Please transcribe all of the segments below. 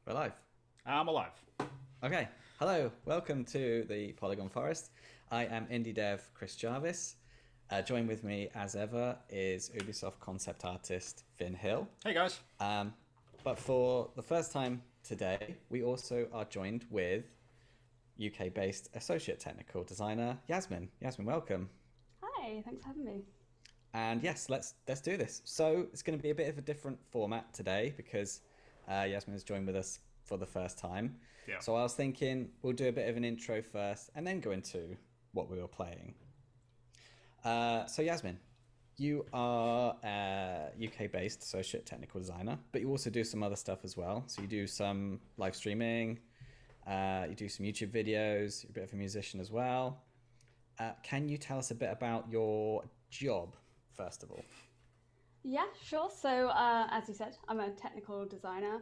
We're live. I'm alive. Okay. Hello. Welcome to the Polygon Forest. I am indie dev Chris Jarvis. Joined with me, as ever, is Ubisoft concept artist Finn Hill. Hey guys. But for the first time today, we also are joined with UK-based associate technical designer Yasmin. Yasmin, welcome. Hi, thanks for having me. And yes, let's do this. So it's going to be a bit of a different format today because Yasmin has joined with us for the first time. Yeah. So I was thinking we'll do a bit of an intro first and then go into what we were playing. So Yasmin, you are a UK-based associate technical designer, but you also do some other stuff as well. So you do some live streaming, you do some YouTube videos, you're a bit of a musician as well. Can you tell us a bit about your job, first of all? Yeah, sure. So as you said, I'm a technical designer.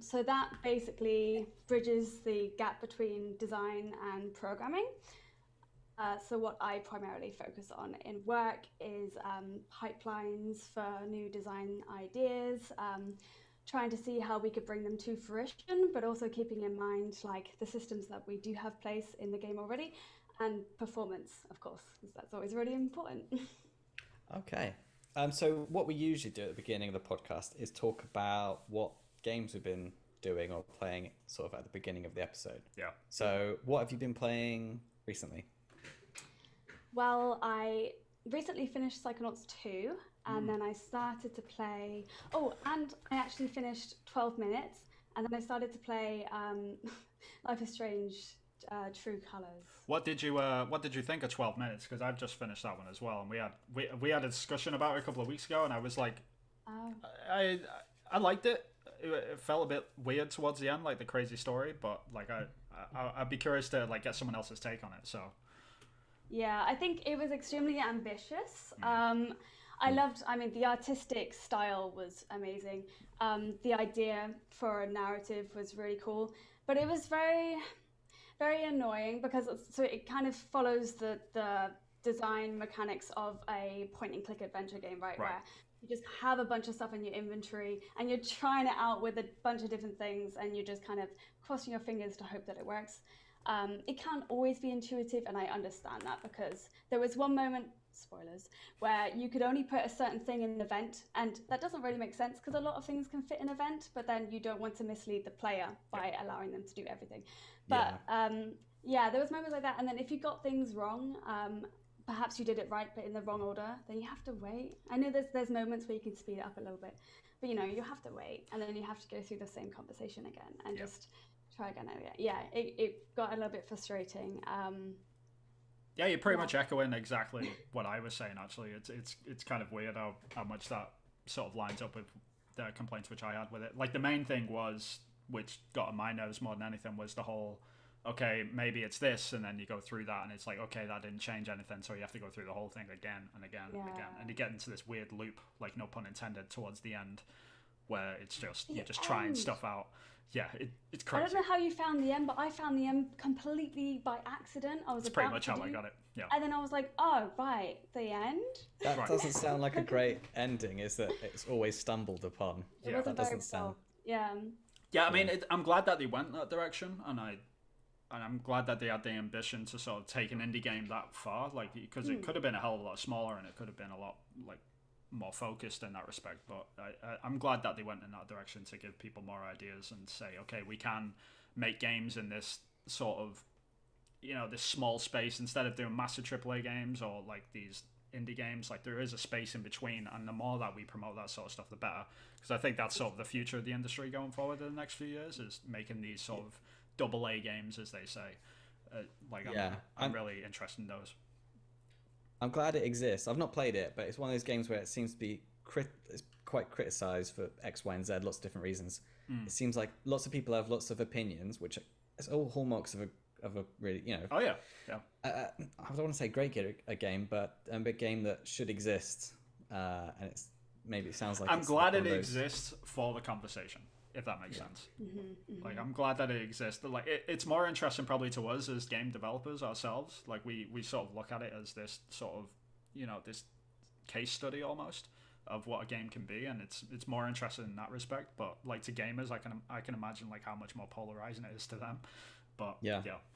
So that basically bridges the gap between design and programming. So what I primarily focus on in work is pipelines for new design ideas, trying to see how we could bring them to fruition, but also keeping in mind like the systems that we do have place in the game already, and performance, of course, because that's always really important. Okay. So what we usually do at the beginning of the podcast is talk about what games we've been doing or playing sort of at the beginning of the episode. Yeah. So what have you been playing recently? Well, I recently finished Psychonauts 2, and then I started to play... Oh, and I actually finished 12 Minutes, and then I started to play Life is Strange, True Colors. What did you think of 12 Minutes? Because I've just finished that one as well, and we had a discussion about it a couple of weeks ago, and I was like, I liked it. It felt a bit weird towards the end, like the crazy story, but like I'd be curious to like get someone else's take on it. So. Yeah, I think it was extremely ambitious. I mean, the artistic style was amazing. The idea for a narrative was really cool, but it was very, very annoying because it kind of follows the design mechanics of a point and click adventure game, right? Where you just have a bunch of stuff in your inventory and you're trying it out with a bunch of different things and you're just kind of crossing your fingers to hope that it works. It can't always be intuitive, and I understand that because there was one moment, spoilers, where you could only put a certain thing in an event, and that doesn't really make sense because a lot of things can fit in an event, but then you don't want to mislead the player by allowing them to do everything. But there was moments like that, and then if you got things wrong, perhaps you did it right but in the wrong order, then you have to wait. I know there's moments where you can speed it up a little bit, but you have to wait, and then you have to go through the same conversation again and just try again. It got a little bit frustrating. Yeah, you're pretty much echoing exactly what I was saying. Actually, it's kind of weird how much that sort of lines up with the complaints which I had with it. Like the main thing was, which got on my nerves more than anything, was the whole, okay, maybe it's this, and then you go through that, and it's like, okay, that didn't change anything, so you have to go through the whole thing again and again and again, and you get into this weird loop, like no pun intended, towards the end, where it's just you're just trying stuff out. Yeah, it's crazy. I don't know how you found the end, but I found the end completely by accident. It's pretty much how I got it. Yeah. And then I was like, oh, right, the end? That doesn't sound like a great ending, is that it's always stumbled upon. Yeah, that doesn't sound... Yeah. Yeah, I mean, I'm glad that they went that direction, and I'm glad that they had the ambition to sort of take an indie game that far, like, because it could have been a hell of a lot smaller, and it could have been a lot, like, more focused in that respect, but I'm glad that they went in that direction to give people more ideas and say, okay, we can make games in this sort of, this small space instead of doing massive AAA games or like these indie games. Like there is a space in between, and the more that we promote that sort of stuff, the better. Because I think that's sort of the future of the industry going forward in the next few years, is making these sort of AA games, as they say. I'm really interested in those. I'm glad it exists. I've not played it, but it's one of those games where it seems to be it's quite criticized for X, Y, and Z, lots of different reasons. It seems like lots of people have lots of opinions, which is all hallmarks of a really, Oh yeah. I don't want to say great game, but a big game that should exist. And maybe it sounds like I'm glad it exists for the conversation, if that makes sense. Like I'm glad that it exists. Like it's more interesting probably to us as game developers ourselves. Like we sort of look at it as this sort of this case study almost of what a game can be, and it's more interesting in that respect. But like to gamers, I can imagine like how much more polarizing it is to them. But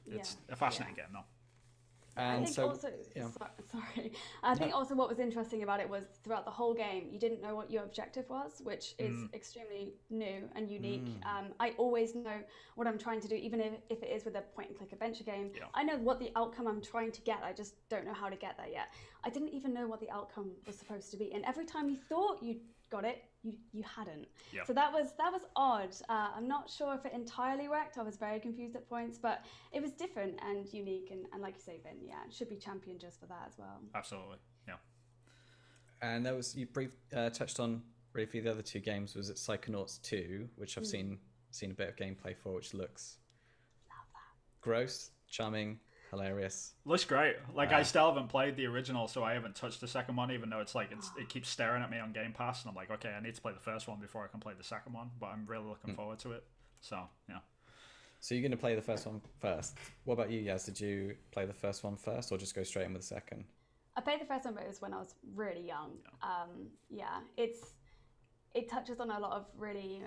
it's a fascinating game though. And I think so, also, yeah. sorry. I think also what was interesting about it was throughout the whole game, you didn't know what your objective was, which is extremely new and unique. I always know what I'm trying to do, even if it is with a point-and-click adventure game. Yeah. I know what the outcome I'm trying to get. I just don't know how to get there yet. I didn't even know what the outcome was supposed to be, and every time you thought you got it, you hadn't. Yeah. So that was odd. I'm not sure if it entirely worked. I was very confused at points, but it was different and unique. And like you say, Vin, it should be championed just for that as well. Absolutely, yeah. And there was, you touched on briefly the other two games. Was it Psychonauts 2, which I've seen a bit of gameplay for, which looks gross, charming, hilarious. Looks great. Like I still haven't played the original, so I haven't touched the second one, even though it keeps staring at me on Game Pass, and I'm like, okay, I need to play the first one before I can play the second one. But I'm really looking forward to it. So yeah. So you're going to play the first one first. What about you, Yaz? Did you play the first one first, or just go straight in with the second? I played the first one, but it was when I was really young. It touches on a lot of really,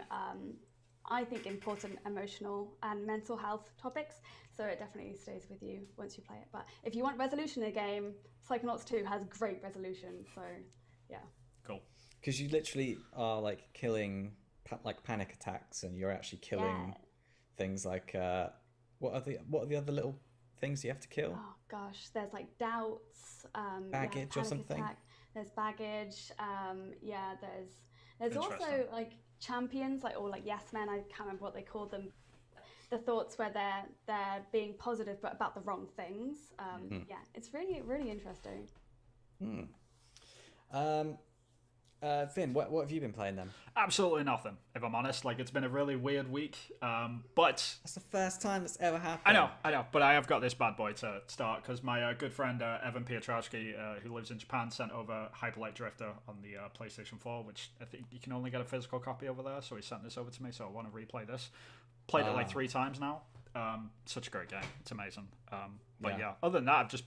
I think, important emotional and mental health topics. So it definitely stays with you once you play it. But if you want resolution in a game, Psychonauts 2 has great resolution. So yeah. Cool. Because you literally are like killing like panic attacks, and you're actually killing things like what are the other little things you have to kill? Oh gosh, there's like doubts, baggage or something. There's baggage. There's also like champions, like, or like yes men. I can't remember what they call them. The thoughts where they're being positive but about the wrong things. It's really, really interesting. Finn, what have you been playing then? Absolutely nothing, if I'm honest. Like, it's been a really weird week. But that's the first time that's ever happened. I know, but I have got this bad boy to start because my good friend Evan Piotrowski, who lives in Japan, sent over Hyper Light Drifter on the PlayStation 4, which I think you can only get a physical copy over there. So he sent this over to me, so I want to replay this. Played it like 3 times now. Such a great game. It's amazing. Other than that, I've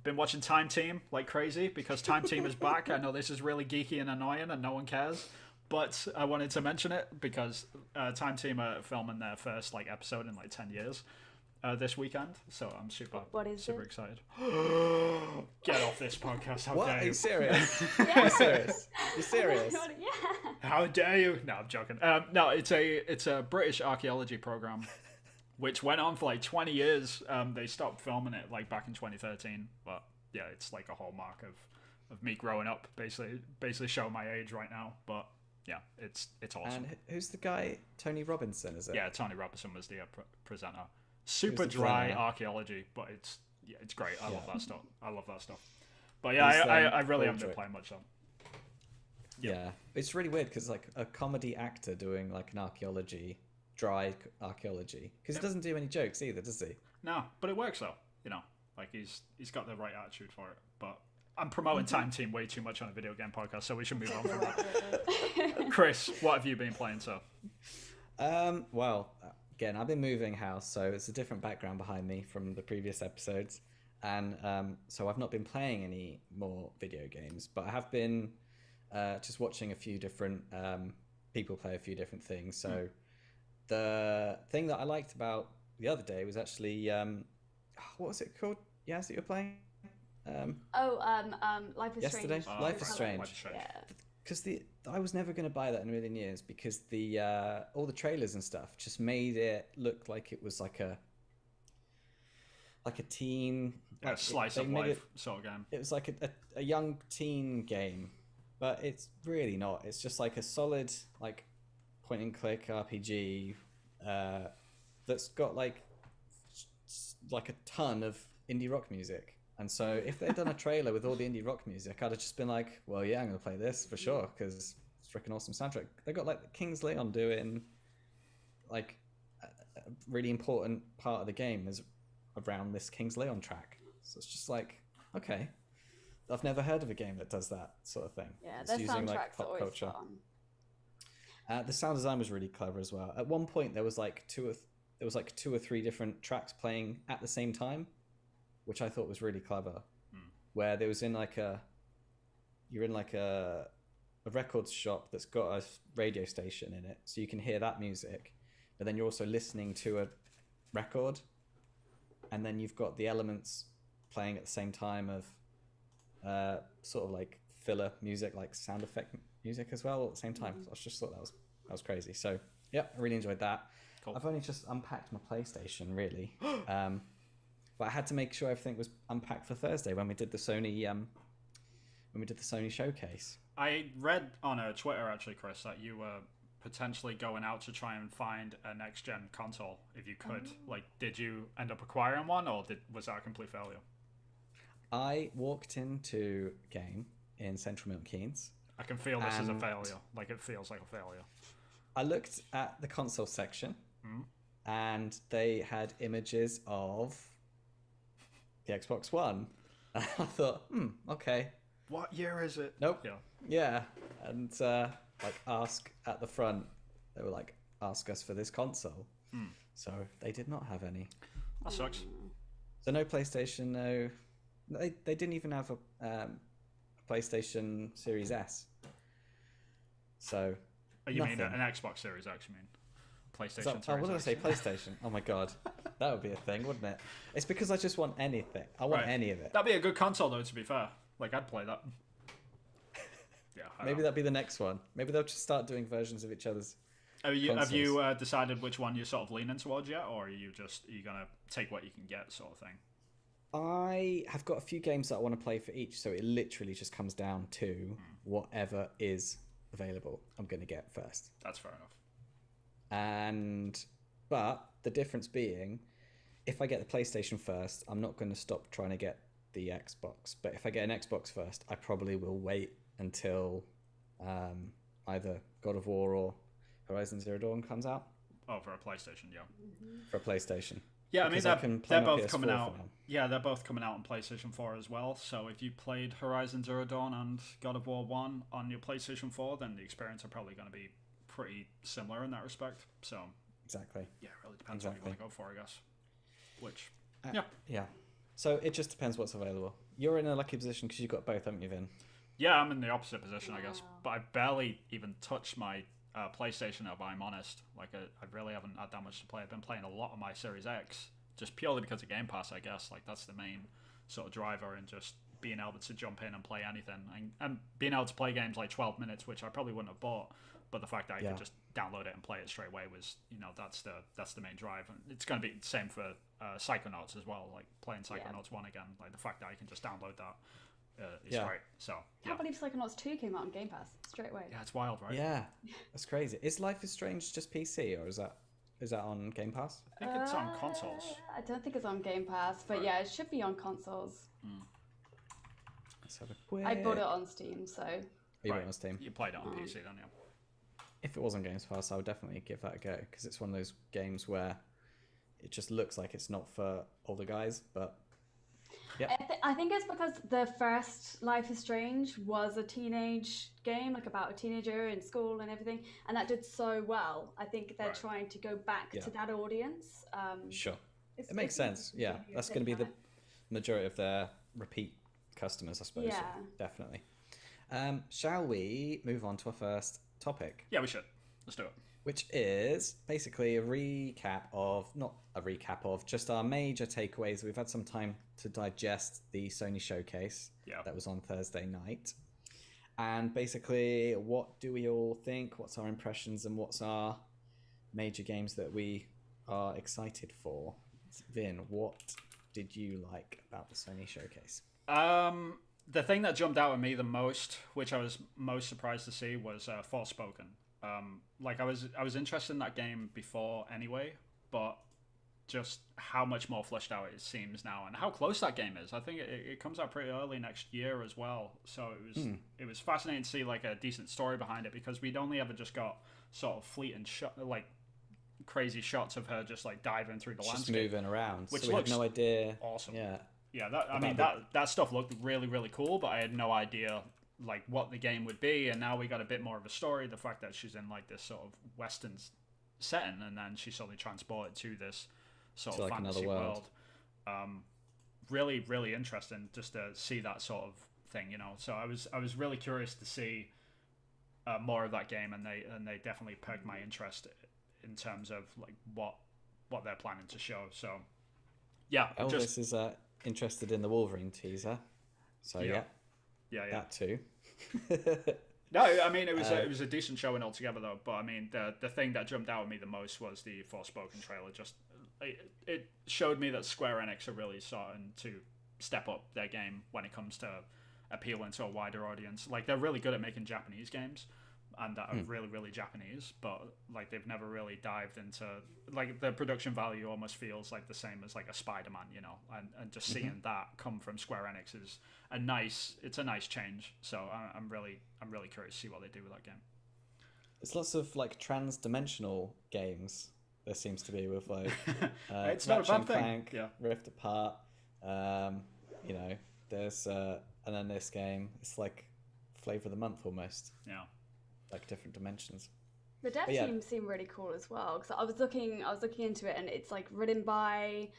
been watching Time Team like crazy because Time Team is back. I know this is really geeky and annoying and no one cares, but I wanted to mention it because Time Team are filming their first like episode in like 10 years this weekend, so I'm super excited. Get off this podcast. How dare you? Are you serious? You're serious? You're serious? How dare you? No, I'm joking. No, it's a British archaeology program which went on for like 20 years. They stopped filming it like back in 2013, but yeah, it's like a hallmark of me growing up, basically showing my age right now. But yeah, it's awesome. And who's the guy? Tony Robinson, is it? Yeah, Tony Robinson was the presenter. Super dry archaeology, but it's great. I love that stuff. But yeah, I really haven't been playing much though. Yeah, it's really weird because like a comedy actor doing like an dry archaeology, because he doesn't do any jokes either, does he? No, but it works though. Like he's got the right attitude for it. But I'm promoting Time Team way too much on a video game podcast, so we should move on from that. Chris, what have you been playing so? Well, again, I've been moving house, so it's a different background behind me from the previous episodes, and so I've not been playing any more video games, but I have been just watching a few different people play a few different things. So the thing that I liked about the other day was actually what was it called? Yes, that you're playing. Life is yesterday. Strange. Life is Strange. Yeah. Because I was never going to buy that in a million years because the all the trailers and stuff just made it look like it was like a teen slice of life sort of game. It was like a young teen game, but it's really not. It's just like a solid like point and click RPG that's got like a ton of indie rock music. And so if they'd done a trailer with all the indie rock music, I'd have just been like, well, yeah, I'm going to play this for sure because it's a freaking awesome soundtrack. They got like King's Leon doing like a really important part of the game is around this King's Leon track. So it's just like, okay, I've never heard of a game that does that sort of thing. Yeah, it's their using soundtracks like pop always culture. Fun. The sound design was really clever as well. At one point, there was like two or three different tracks playing at the same time, which I thought was really clever. Where there was you're in like a a record shop that's got a radio station in it, so you can hear that music, but then you're also listening to a record, and then you've got the elements playing at the same time of sort of like filler music, like sound effect music as well at the same time. So I just thought that was crazy. So yeah, I really enjoyed that. Cool. I've only just unpacked my PlayStation really, but I had to make sure everything was unpacked for Thursday when we did the Sony showcase. I read on Twitter actually, Chris, that you were potentially going out to try and find a next gen console if you could. Like, did you end up acquiring one, or was that a complete failure? I walked into a game in Central Milton Keynes. I can feel this is a failure. Like, it feels like a failure. I looked at the console section, and they had images of the Xbox One. And I thought, okay. What year is it? Nope. Yeah. Yeah. And like ask at the front, they were like, ask us for this console. So they did not have any. That sucks. So no PlayStation, no. They didn't even have a PlayStation Series S. So. You nothing. mean an Xbox Series X? You mean PlayStation What Series did I X? say? PlayStation. Oh my god, that would be a thing, wouldn't it? It's because I just want anything. I want any of it. That'd be a good console, though. To be fair, like I'd play that. Yeah. Maybe that'd be the next one. Maybe they'll just start doing versions of each other's. Have you consoles. decided which one you're sort of leaning towards yet, or are you gonna take what you can get, sort of thing? I have got a few games that I want to play for each, so it literally just comes down to whatever is available. I'm going to get first. That's fair enough. But the difference being, if I get the PlayStation first, I'm not going to stop trying to get the Xbox. But if I get an Xbox first, I probably will wait until either God of War or Horizon Zero Dawn comes out. Oh, for a PlayStation, yeah. For a PlayStation. Yeah, I mean Because can play they're my both PS4 coming for out. now. Yeah, they're both coming out on PlayStation 4 as well. So if you played Horizon Zero Dawn and God of War 1 on your PlayStation 4, then the experience are probably going to be pretty similar in that respect. So Exactly. yeah, it really depends what you want to go for, I guess. Which Yeah. So it just depends what's available. You're in a lucky position because you've got both, haven't you, Vin? yeah, I'm in the opposite position, I guess. But I barely even touched my PlayStation, if I'm honest. Like I really haven't had that much to play. I've been playing a lot of my Series X, just purely because of Game Pass, I guess. Like that's the main sort of driver, and just being able to jump in and play anything, and being able to play games like 12 minutes, which I probably wouldn't have bought, but the fact that I could just download it and play it straight away was, that's the main drive. And it's going to be the same for Psychonauts as well, like playing Psychonauts 1 again. Like the fact that I can just download that is great. So I can't believe Psychonauts 2 came out on Game Pass straight away. yeah, it's wild, right? Yeah. That's crazy. Is Life is Strange just PC or is that on Game Pass? I think it's on consoles. I don't think it's on Game Pass, but yeah, it should be on consoles. Let's have a quick... I bought it on Steam, so. You went on Steam. You played it on PC then, yeah. If it was on Games Pass, I would definitely give that a go because it's one of those games where it just looks like it's not for older guys, but yeah. I think it's because the first Life is Strange was a teenage game, like about a teenager in school and everything, and that did so well. I think they're trying to go back to that audience. Sure. It makes sense. Yeah, that's going to be the majority of their repeat customers, I suppose. Yeah. Definitely. Shall we move on to our first topic? Yeah, we should. Let's do it. Which is basically a recap of, not a recap of, just our major takeaways. We've had some time to digest the Sony showcase that was on Thursday night. And basically, what do we all think? What's our impressions and what's our major games that we are excited for? Vin, what did you like about the Sony showcase? The thing that jumped out at me the most, which I was most surprised to see, was Forspoken. Like I was interested in that game before anyway, but just how much more fleshed out it seems now, and how close that game is. I think it comes out pretty early next year as well, so it was fascinating to see like a decent story behind it, because we'd only ever just got sort of fleeting shot, like crazy shots of her just like diving through the landscape, just moving around, which so we had no idea. Awesome. Yeah, that stuff looked really, really cool, but I had no idea like what the game would be, and now we got a bit more of a story. The fact that she's in like this sort of Western setting, and then she's suddenly transported to this sort of like fantasy another world. Really, really interesting just to see that sort of thing, So I was really curious to see more of that game, and they definitely perked my interest in terms of like what they're planning to show. So yeah, Elvis is interested in the Wolverine teaser, so yeah, that too. No, I mean it was a decent showing altogether though. But I mean the thing that jumped out at me the most was the Forspoken trailer. Just it showed me that Square Enix are really starting to step up their game when it comes to appealing to a wider audience. Like they're really good at making Japanese games, and that are really, really Japanese, but like they've never really dived into like the production value almost feels like the same as like a Spider-Man, you know, and just seeing that come from Square Enix is a nice change. So I'm really curious to see what they do with that game. There's lots of like trans-dimensional games. There seems to be with like it's not a bad thing. Clank, Rift Apart. You know, there's and then this game. It's like flavor of the month almost. Yeah. Like different dimensions. The dev team seemed really cool as well, because I was looking into it, and it's like written by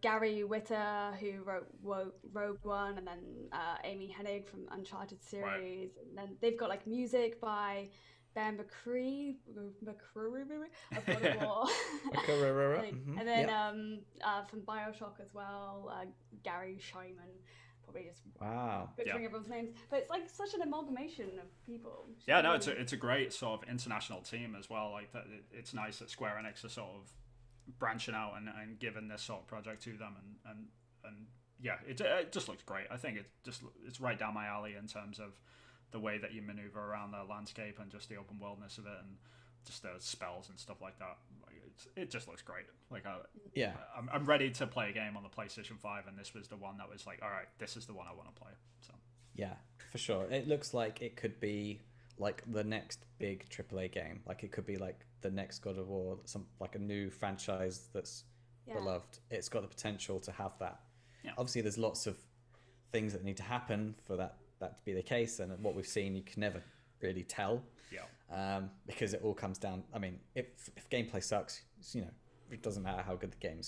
Gary Whitta, who wrote Rogue One, and then Amy Hennig from Uncharted series, right. And then they've got like music by Ben McCree of God of War, and then from BioShock as well, Gary Scheinman. Just butchering everyone's names, but it's like such an amalgamation of people. Yeah, no, it's a great sort of international team as well. Like that, it's nice that Square Enix are sort of branching out and giving this sort of project to them, and yeah, it just looks great. I think it's right down my alley in terms of the way that you maneuver around the landscape and just the open worldness of it, and just the spells and stuff like that. It just looks great. Like I'm ready to play a game on the PlayStation 5, and this was the one that was like, all right, this is the one I want to play. So yeah, for sure. It looks like it could be like the next big AAA game. Like it could be like the next God of War, some like a new franchise that's beloved. It's got the potential to have that. Yeah. Obviously, there's lots of things that need to happen for that to be the case, and what we've seen, you can never really tell. Yeah. Because it all comes down. I mean, if gameplay sucks, you know, it doesn't matter how good the game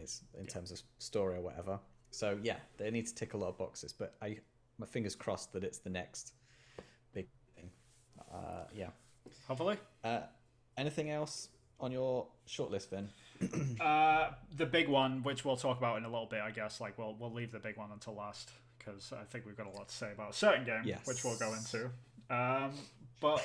is in terms of story or whatever. So yeah, they need to tick a lot of boxes. But my fingers crossed that it's the next big thing. Yeah. Hopefully. Anything else on your shortlist, Vin? The big one, which we'll talk about in a little bit, I guess. Like we'll leave the big one until last, because I think we've got a lot to say about a certain game, which we'll go into. But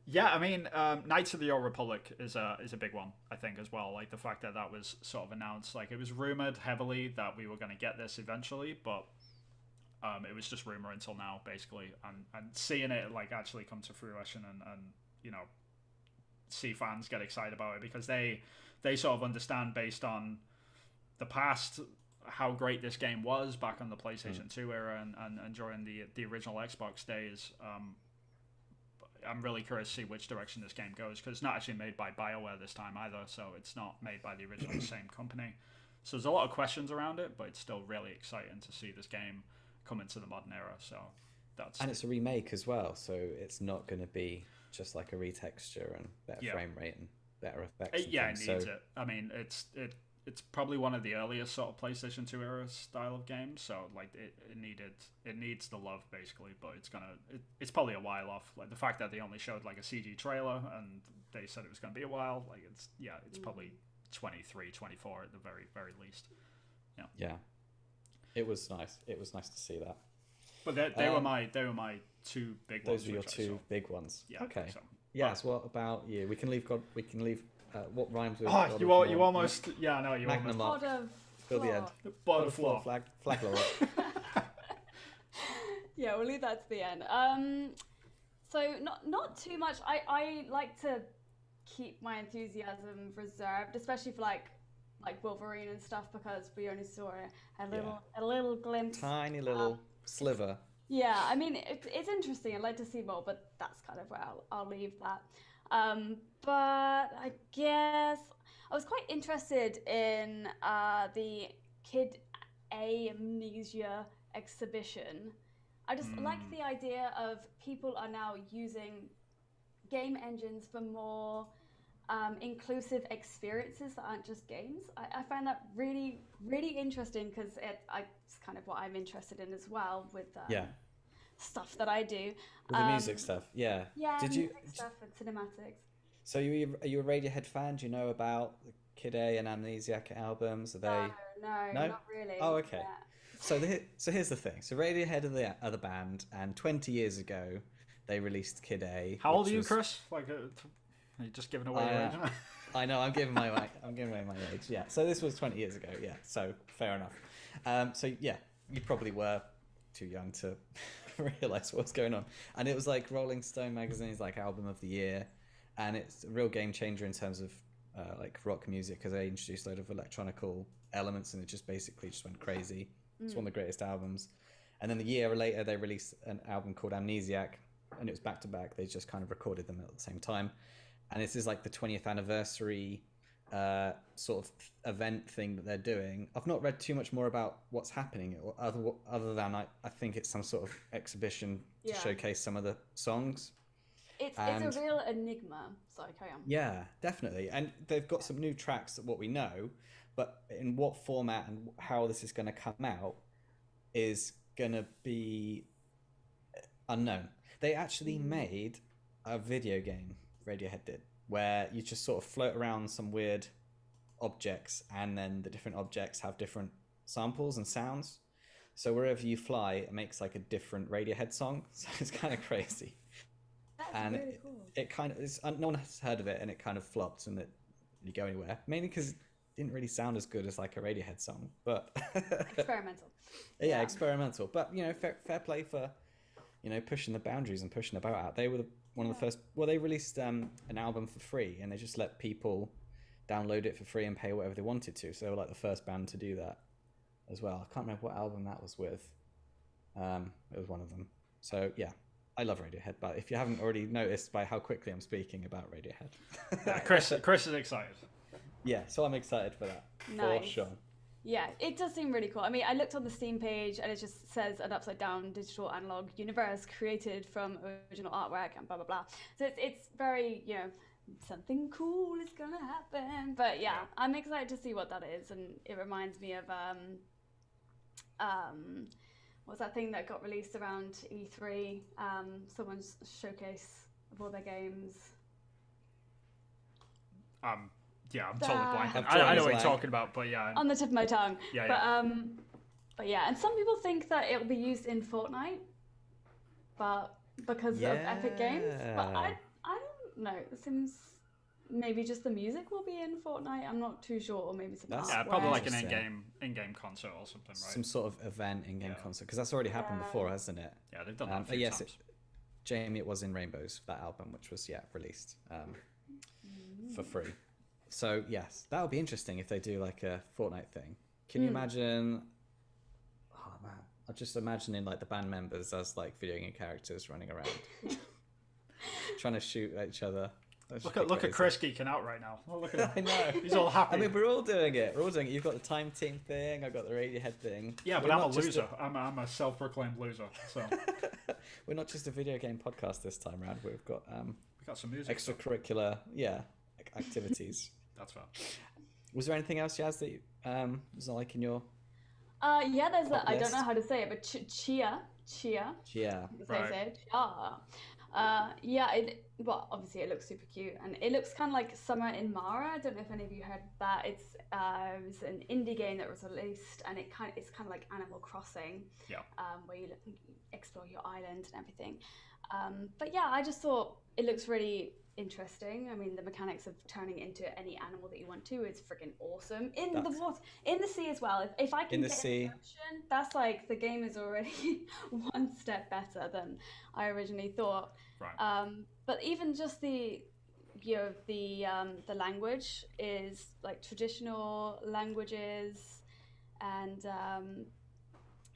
yeah, I mean, Knights of the Old Republic is a big one, I think, as well. Like the fact that was sort of announced, like it was rumored heavily that we were going to get this eventually, but it was just rumor until now, basically. And seeing it like actually come to fruition, and you know, see fans get excited about it, because they sort of understand, based on the past, how great this game was back on the PlayStation 2 era and during the original Xbox days. I'm really curious to see which direction this game goes, because it's not actually made by BioWare this time either, so it's not made by the original same company. So there's a lot of questions around it, but it's still really exciting to see this game come into the modern era. So and it's a remake as well, so it's not going to be just like a retexture and better frame rate and better effects. Yeah, it needs it. I mean, it's probably one of the earliest sort of PlayStation 2 era style of games, so like it needs the love basically, but it's probably a while off. Like the fact that they only showed like a CG trailer and they said it was going to be a while, like it's probably 23, 24 at the very, very least. Yeah. It was nice. It was nice to see that. But they were my two big ones. Those were your two big ones. Yeah. Okay. So. Yes. What about you? We can leave what rhymes with? You almost. Yeah, no, you Magnum almost. Till the end. Bottom floor. Flag Lord. Yeah, we'll leave that to the end. So not too much. I like to keep my enthusiasm reserved, especially for like Wolverine and stuff, because we only saw a little glimpse. Tiny little sliver. Yeah, I mean, it's interesting. I'd like to see more, but that's kind of where I'll leave that. But I guess I was quite interested in the Kid Amnesia exhibition. I just like the idea of people are now using game engines for more inclusive experiences that aren't just games. I find that really, really interesting, because it's kind of what I'm interested in as well with stuff that I do. With the music stuff, yeah. Yeah, Did you? music stuff and cinematics. So are you a Radiohead fan? Do you know about the Kid A and Amnesiac albums? Are they? No, No? not really. Oh, okay. Yeah. So here's the thing. So Radiohead are the band, and 20 years ago, they released Kid A. How old are which you, was- Chris? Like, are you just giving away your age? I know I'm giving away my age. Yeah. So this was 20 years ago. Yeah. So fair enough. So yeah, you probably were too young to realize what's going on. And it was like Rolling Stone magazine's like album of the year, and it's a real game changer in terms of like rock music, because they introduced a load of electronical elements, and it just basically just went crazy. It's one of the greatest albums. And then the year later, they released an album called Amnesiac, and it was back to back. They just kind of recorded them at the same time. And this is like the 20th anniversary sort of event thing that they're doing. I've not read too much more about what's happening, other than I think it's some sort of exhibition to Yeah. showcase some of the songs. It's And- a real enigma. Sorry, carry on. Yeah, definitely. And they've got some new tracks that what we know, but in what format and how this is going to come out is going to be unknown. They actually made a video game, Radiohead did, where you just sort of float around some weird objects, and then the different objects have different samples and sounds. So wherever you fly, it makes like a different Radiohead song. So it's kind of crazy. That's And really cool. it kind of is, no one has heard of it, and it kind of flopped, and it didn't go anywhere, mainly because it didn't really sound as good as like a Radiohead song, but Experimental. yeah, experimental. But you know, fair play for, you know, pushing the boundaries and pushing the boat out. They were one of the first. Well, they released an album for free, and they just let people download it for free and pay whatever they wanted to. So they were like the first band to do that as well. I can't remember what album that was with. It was one of them. So yeah, I love Radiohead. But if you haven't already noticed by how quickly I'm speaking about Radiohead, Yeah, Chris is excited. yeah, so I'm excited for that for Nice. sure. Yeah, it does seem really cool. I mean, I looked on the Steam page and it just says an upside down digital analog universe created from original artwork and blah blah blah. So it's very, you know, something cool is gonna happen. But yeah, I'm excited to see what that is, and it reminds me of what's that thing that got released around E3? Someone's showcase of all their games. Yeah, I'm totally Ah. blanking. I'm I know what drawing you're a talking about, but yeah. On the tip of my tongue. Yeah, But yeah, and some people think that it'll be used in Fortnite, but because of Epic Games. But Yeah. I don't know. It seems maybe just the music will be in Fortnite. I'm not too sure, or maybe some That's- Yeah, artwork. probably like an Interesting. in-game concert or something, right? Some sort of event in-game Yeah. concert, because that's already happened Yeah. before, hasn't it? Yeah, they've done that a But few yes, times. Jamie, it was in Rainbows, that album, which was released for free. So yes, that would be interesting if they do like a Fortnite thing. Can you imagine? Oh man, I'm just imagining like the band members as like video game characters running around, trying to shoot at each other. That'd just Look be at crazy. Chris geeking out right now. Oh, look at I him. know. He's all happy. I mean, we're all doing it. We're all doing it. You've got the Time Team thing. I've got the Radiohead thing. Yeah, but We're I'm a not just loser. I'm a self-proclaimed loser. So We're not just a video game podcast this time round. We've got we got some music. stuff. extracurricular, activities. That's fair. Was there anything else, Yaz, that was like in your Yeah, there's Top I don't list. know how to say it, but Chia. yeah? That's how you Right. say it. Yeah, well, obviously it looks super cute, and it looks kind of like Summer in Mara. I don't know if any of you heard that. It was an indie game that was released, and it's kind of like Animal Crossing, Yeah. where you explore your island and everything. But yeah, I just thought it looks really interesting. I mean, the mechanics of turning into any animal that you want to is freaking awesome. In the That's- water, in the sea as well. If I can In the get sea. in the ocean, that's like the game is already one step better than I originally thought. Right. But even just the language is like traditional languages, and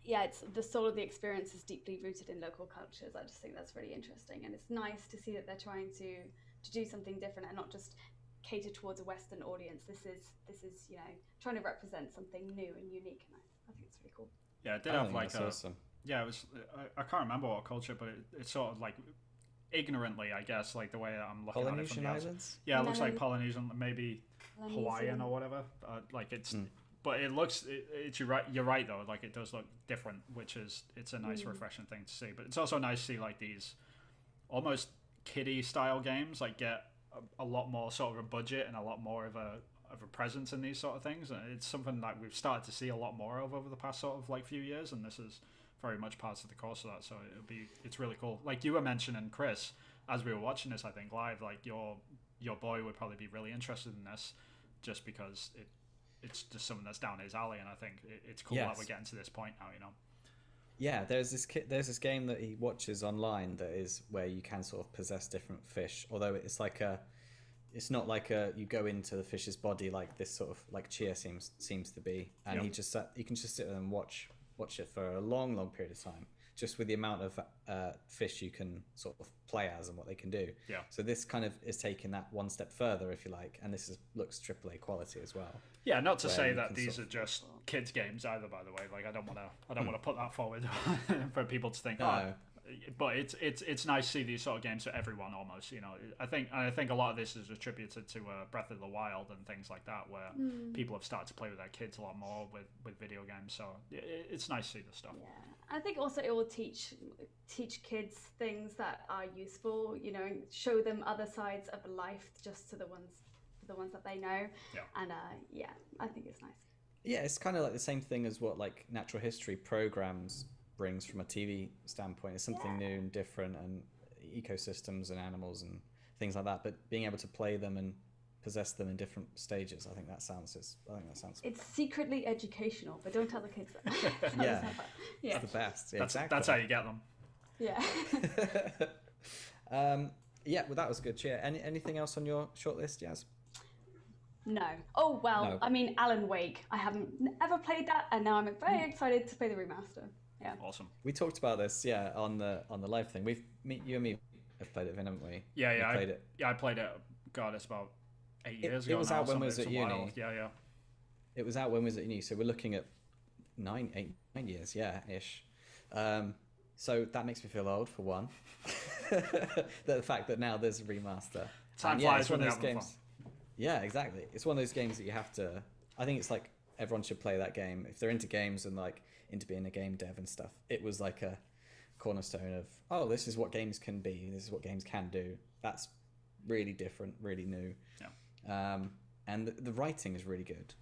it's the soul of the experience is deeply rooted in local cultures. I just think that's really interesting, and it's nice to see that they're trying to do something different and not just cater towards a Western audience. This is trying to represent something new and unique, and I think it's really cool. Yeah, it did I have think like that's a awesome. yeah. It was I can't remember what culture, but it's sort of like ignorantly, I guess, like the way I'm looking at it from Polynesian the outside. Islands. Yeah, it looks like Melan- Polynesian, maybe Hawaiian Polynesian. or whatever. Like it's but it looks you're right. You're right though. Like it does look different, which is it's a nice, refreshing thing to see. But it's also nice to see like these almost kiddie style games like get a lot more sort of a budget and a lot more of a presence in these sort of things. And it's something that we've started to see a lot more of over the past sort of like few years. And this is very much part of the course of that. So it's really cool. Like you were mentioning, Chris, as we were watching this, I think live, like your boy would probably be really interested in this, just because it's just something that's down his alley, and I think it's cool that we're getting to this point now. Yeah, there's this game that he watches online that is where you can sort of possess different fish, although it's not like you go into the fish's body like this sort of like Chia seems to be, and you can just sit there and watch it for a long period of time, just with the amount of fish you can sort of play as and what they can do. Yeah. So this kind of is taking that one step further, if you like, and looks AAA quality as well. Yeah, not to say that these are just kids games either, by the way. Like I don't want to put that forward for people to think. No. But it's nice to see these sort of games for everyone almost. I think a lot of this is attributed to Breath of the Wild and things like that, where people have started to play with their kids a lot more with video games. So it's nice to see this stuff. Yeah, I think also it will teach kids things that are useful. And show them other sides of life, just to the ones that they know. Yeah. And I think it's nice. Yeah, it's kind of like the same thing as what like natural history programs brings from a TV standpoint. It's something new and different, and ecosystems and animals and things like that. But being able to play them and possess them in different stages, I think that sounds. It's secretly educational, but don't tell the kids that. It's the best. Yeah, exactly. That's how you get them. Yeah. Well, that was good. Cheer. Anything else on your shortlist, Yaz? No. Oh well. No. I mean, Alan Wake. I haven't ever played that, and now I'm very excited to play the remaster. Yeah. Awesome. We talked about this, on the live thing. You and me have played it, haven't we? Yeah. I played it. Yeah, I played it. God, it's about 8 years ago. It was now, out when we was at uni. Yeah. It was out when we was at uni, so we're looking at 9 years, ish. So that makes me feel old for one. The fact that now there's a remaster. Time flies when they're having fun. Yeah, exactly. It's one of those games that you have to. I think it's like everyone should play that game if they're into games and like into being a game dev and stuff. It was like a cornerstone of this is what games can be. This is what games can do. That's really different, really new. Yeah. And the writing is really good.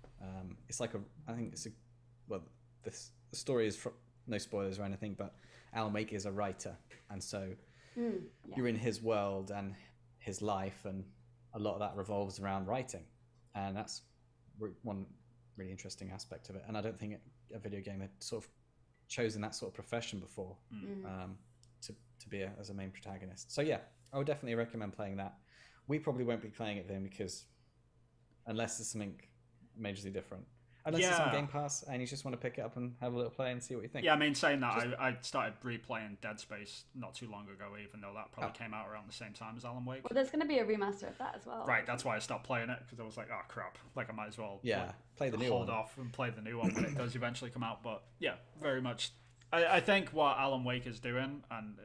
It's like the story is no spoilers or anything, but Alan Wake is a writer, and so you're in his world and his life, and a lot of that revolves around writing, and that's one really interesting aspect of it. And I don't think a video game had sort of chosen that sort of profession before to be as a main protagonist. So yeah, I would definitely recommend playing that. We probably won't be playing it then, because unless there's something majorly different. Unless it's on Game Pass and you just want to pick it up and have a little play and see what you think. Yeah, I mean, saying that, I started replaying Dead Space not too long ago, even though that probably came out around the same time as Alan Wake. Well, there's going to be a remaster of that as well. Right, that's why I stopped playing it, because I was like, oh crap, like I might as well play the new hold one. off and play the new one when it does eventually come out. But yeah, very much. I think what Alan Wake is doing, and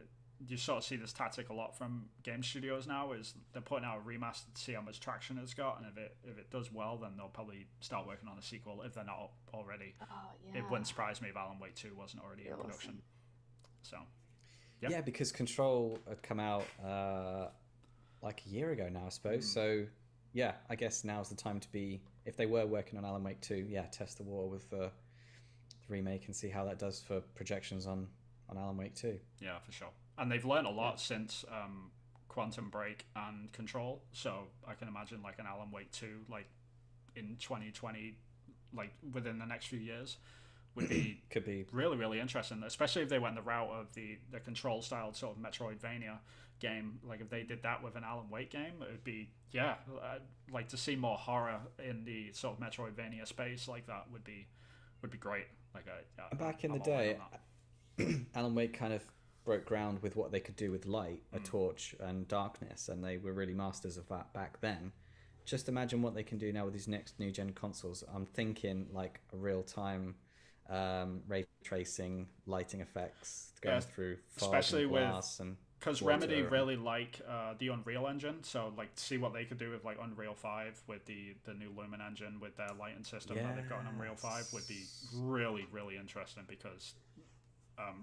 you sort of see this tactic a lot from game studios now, is they're putting out a remaster to see how much traction it's got, and if it does well, then they'll probably start working on a sequel if they're not already. Oh, yeah. It wouldn't surprise me if Alan Wake 2 wasn't already in production. So yeah, because Control had come out like a year ago now, I suppose. So yeah, I guess now's the time to be, if they were working on Alan Wake 2, test the water with the remake and see how that does for projections on Alan Wake 2. Yeah, for sure. And they've learned a lot since Quantum Break and Control, so I can imagine like an Alan Wake 2 like in 2020, like within the next few years, would be could be really, really interesting, especially if they went the route of the Control style sort of Metroidvania game. Like if they did that with an Alan Wake game, it would be I'd like to see more horror in the sort of Metroidvania space. Like that would be great. Like back in the day, Alan Wake kind of broke ground with what they could do with light, a torch, and darkness, and they were really masters of that back then. Just imagine what they can do now with these next new gen consoles. I'm thinking like a real-time ray tracing, lighting effects going through fog especially and glass, and because Water. Remedy really like the Unreal Engine, so like see what they could do with like Unreal 5 with the new Lumen engine with their lighting system that they've got in Unreal 5 would be really, really interesting, because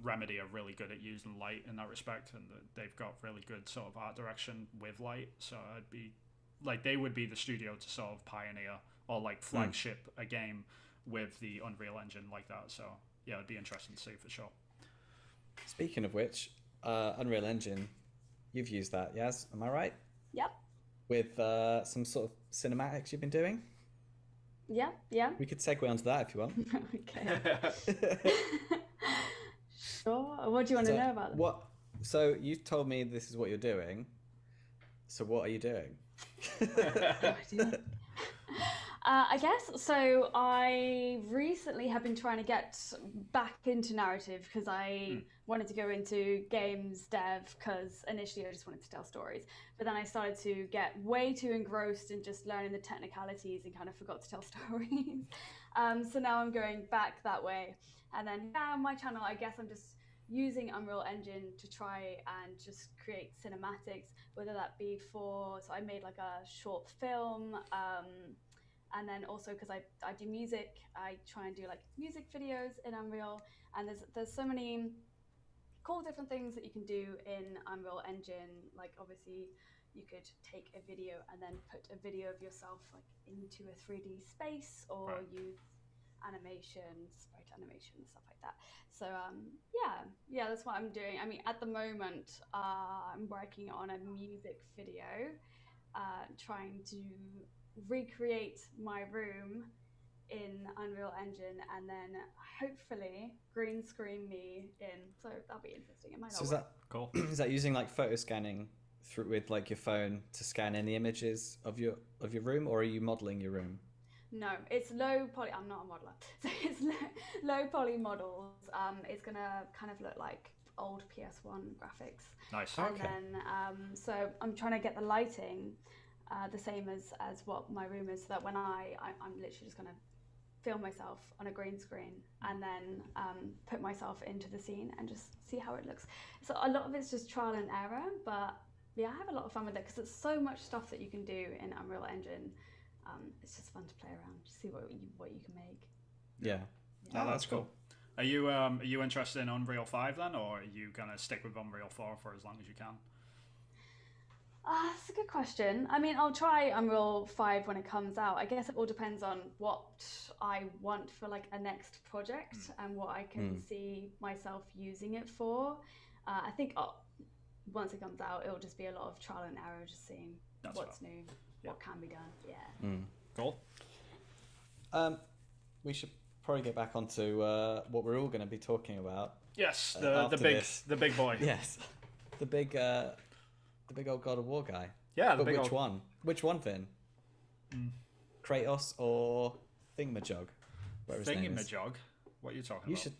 Remedy are really good at using light in that respect, and they've got really good sort of art direction with light. So I'd be like, they would be the studio to sort of pioneer or like flagship a game with the Unreal Engine like that. So yeah, it'd be interesting to see for sure. Speaking of which, Unreal Engine, you've used that, Yaz, am I right? Yep. With some sort of cinematics you've been doing? Yeah. Yeah. We could segue onto that if you want. Okay. Sure. What do you want to know about them? So you told me this is what you're doing. So what are you doing? I guess so. I recently have been trying to get back into narrative because I wanted to go into games dev, because initially I just wanted to tell stories, but then I started to get way too engrossed in just learning the technicalities and kind of forgot to tell stories. So now I'm going back that way. And then on my channel, I guess I'm just using Unreal Engine to try and just create cinematics, whether that be so I made like a short film, and then also because I do music, I try and do like music videos in Unreal, and there's so many cool different things that you can do in Unreal Engine. Like obviously you could take a video and then put a video of yourself like into a 3D space, or use animations, sprite animation, stuff like that. So yeah, that's what I'm doing. I mean, at the moment, I'm working on a music video, trying to recreate my room in Unreal Engine, and then hopefully green screen me in. So that'll be interesting. It might not Is work. that Cool. Is that using like photo scanning through with like your phone to scan in the images of your room, or are you modeling your room? No, it's low poly. I'm not a modeler, so it's low poly models. It's gonna kind of look like old PS1 graphics. Nice. And then so I'm trying to get the lighting the same as what my room is, so that when I'm literally just gonna film myself on a green screen and then put myself into the scene and just see how it looks. So a lot of it's just trial and error, but yeah, I have a lot of fun with it because there's so much stuff that you can do in Unreal Engine. It's just fun to play around, see what you can make. Yeah. Oh, that's cool. Are you interested in Unreal 5 then, or are you gonna stick with Unreal 4 for as long as you can? That's a good question. I mean, I'll try Unreal 5 when it comes out. I guess it all depends on what I want for like a next project and what I can see myself using it for. I think once it comes out, it'll just be a lot of trial and error, just seeing what's new, what can be done. Yeah. Cool. We should probably get back onto what we're all going to be talking about. Yes, after the big boy. Yes, the big old God of War guy. Yeah, but which one? Which one, Finn? Kratos or Thingamajog? Thingamajog. What are you talking about? You should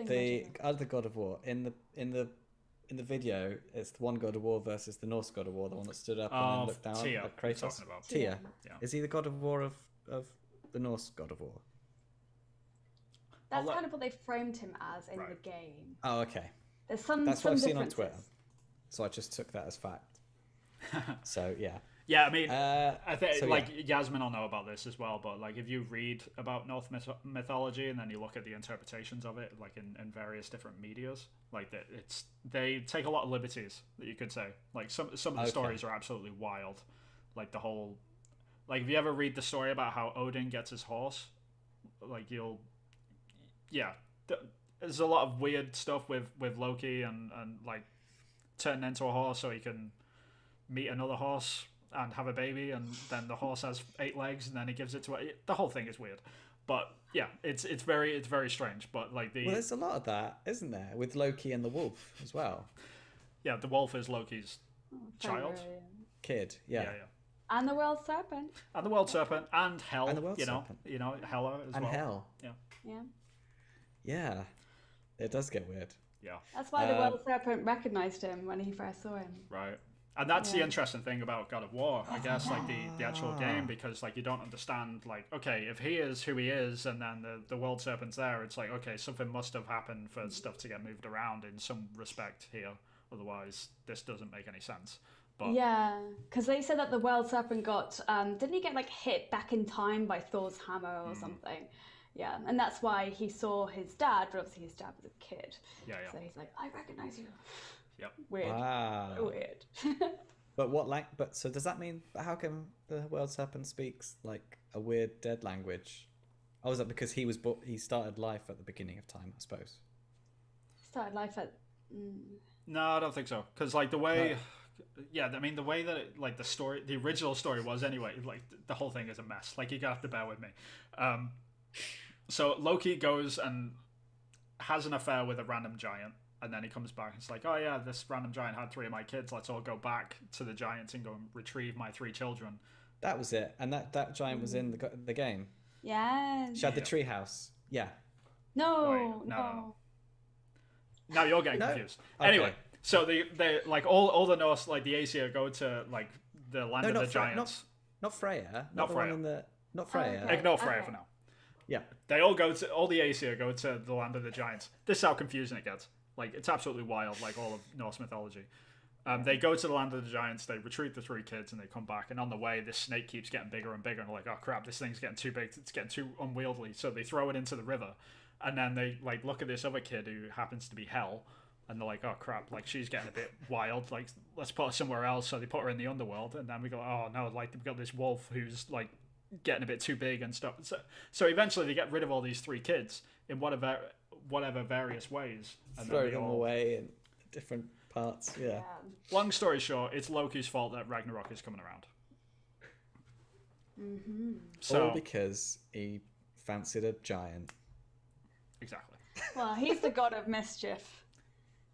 the other God of War in the video. It's the one God of War versus the Norse God of War, the one that stood up and then looked down Tyr, at Kratos. talking about. Tyr. Yeah. Is he the God of War of the Norse God of War? That's kind of what they framed him as in the game. Oh, okay. There's some. That's what I've seen on differences. Twitter, so I just took that as fact. So yeah. Yeah, I mean, I think so, Yasmin will know about this as well. But like, if you read about Norse mythology and then you look at the interpretations of it, like in various different medias, like that, they take a lot of liberties that you could say. Like some of the stories are absolutely wild. Like the whole, like if you ever read the story about how Odin gets his horse, like there's a lot of weird stuff with Loki and like turning into a horse so he can meet another horse and have a baby, and then the horse has 8 legs and then he gives it to it. The whole thing is weird, but yeah, it's very strange. But like well, there's a lot of that, isn't there, with Loki and the wolf as well. Yeah, the wolf is Loki's child, kid. Yeah. And the world serpent. And the world serpent and Hel. And the world serpent. Hela as and well. Hel. Yeah. Yeah. It does get weird. Yeah. That's why the world serpent recognized him when he first saw him. Right. And that's the interesting thing about God of War, I guess, like the actual game, because like you don't understand, like, okay, if he is who he is and then the world serpent's there, it's like, okay, something must have happened for stuff to get moved around in some respect here. Otherwise, this doesn't make any sense. But Yeah, because they said that the World Serpent got, didn't he get like hit back in time by Thor's hammer or something? Yeah, and that's why he saw his dad, but obviously his dad was a kid. yeah. So he's like, I recognize you. Yep. Weird. Wow. Weird. But but so does that mean? But how come the World Serpent speaks like a weird dead language? Oh, is that because he started life at the beginning of time? I suppose. Started life at. No, I don't think so. Because like the way, yeah, I mean the way that it, like the original story was anyway. Like the whole thing is a mess. Like you have to bear with me. So Loki goes and has an affair with a random giant, and then he comes back and it's like, oh yeah, this random giant had 3 of my kids. Let's all go back to the giants and go and retrieve my 3 children. That was it, and that giant was in the game. Yeah. She had the treehouse. Yeah. No, Wait, no. no. Now you're getting confused. Okay. Anyway, so they like all the Norse, like the Aesir, go to like the land of the giants. Not Freya. Not the Freya. One not Freya. Okay. Ignore Freya Okay. for now. Yeah. They all the Aesir go to the land of the giants. This is how confusing it gets. Like it's absolutely wild, like all of Norse mythology. They go to the land of the giants, they retrieve the 3 kids, and they come back. And on the way, this snake keeps getting bigger and bigger. And they're like, oh crap, this thing's getting too big. It's getting too unwieldy. So they throw it into the river. And then they like look at this other kid who happens to be Hel. And they're like, oh crap, like she's getting a bit wild. Like let's put her somewhere else. So they put her in the underworld. And then we go, oh no, like we've got this wolf who's like getting a bit too big and stuff. So eventually they get rid of all these 3 kids in whatever various ways. And Throw then them away in different parts. Yeah. Long story short, it's Loki's fault that Ragnarok is coming around. So All because he fancied a giant. exactly, Well, he's the god of mischief.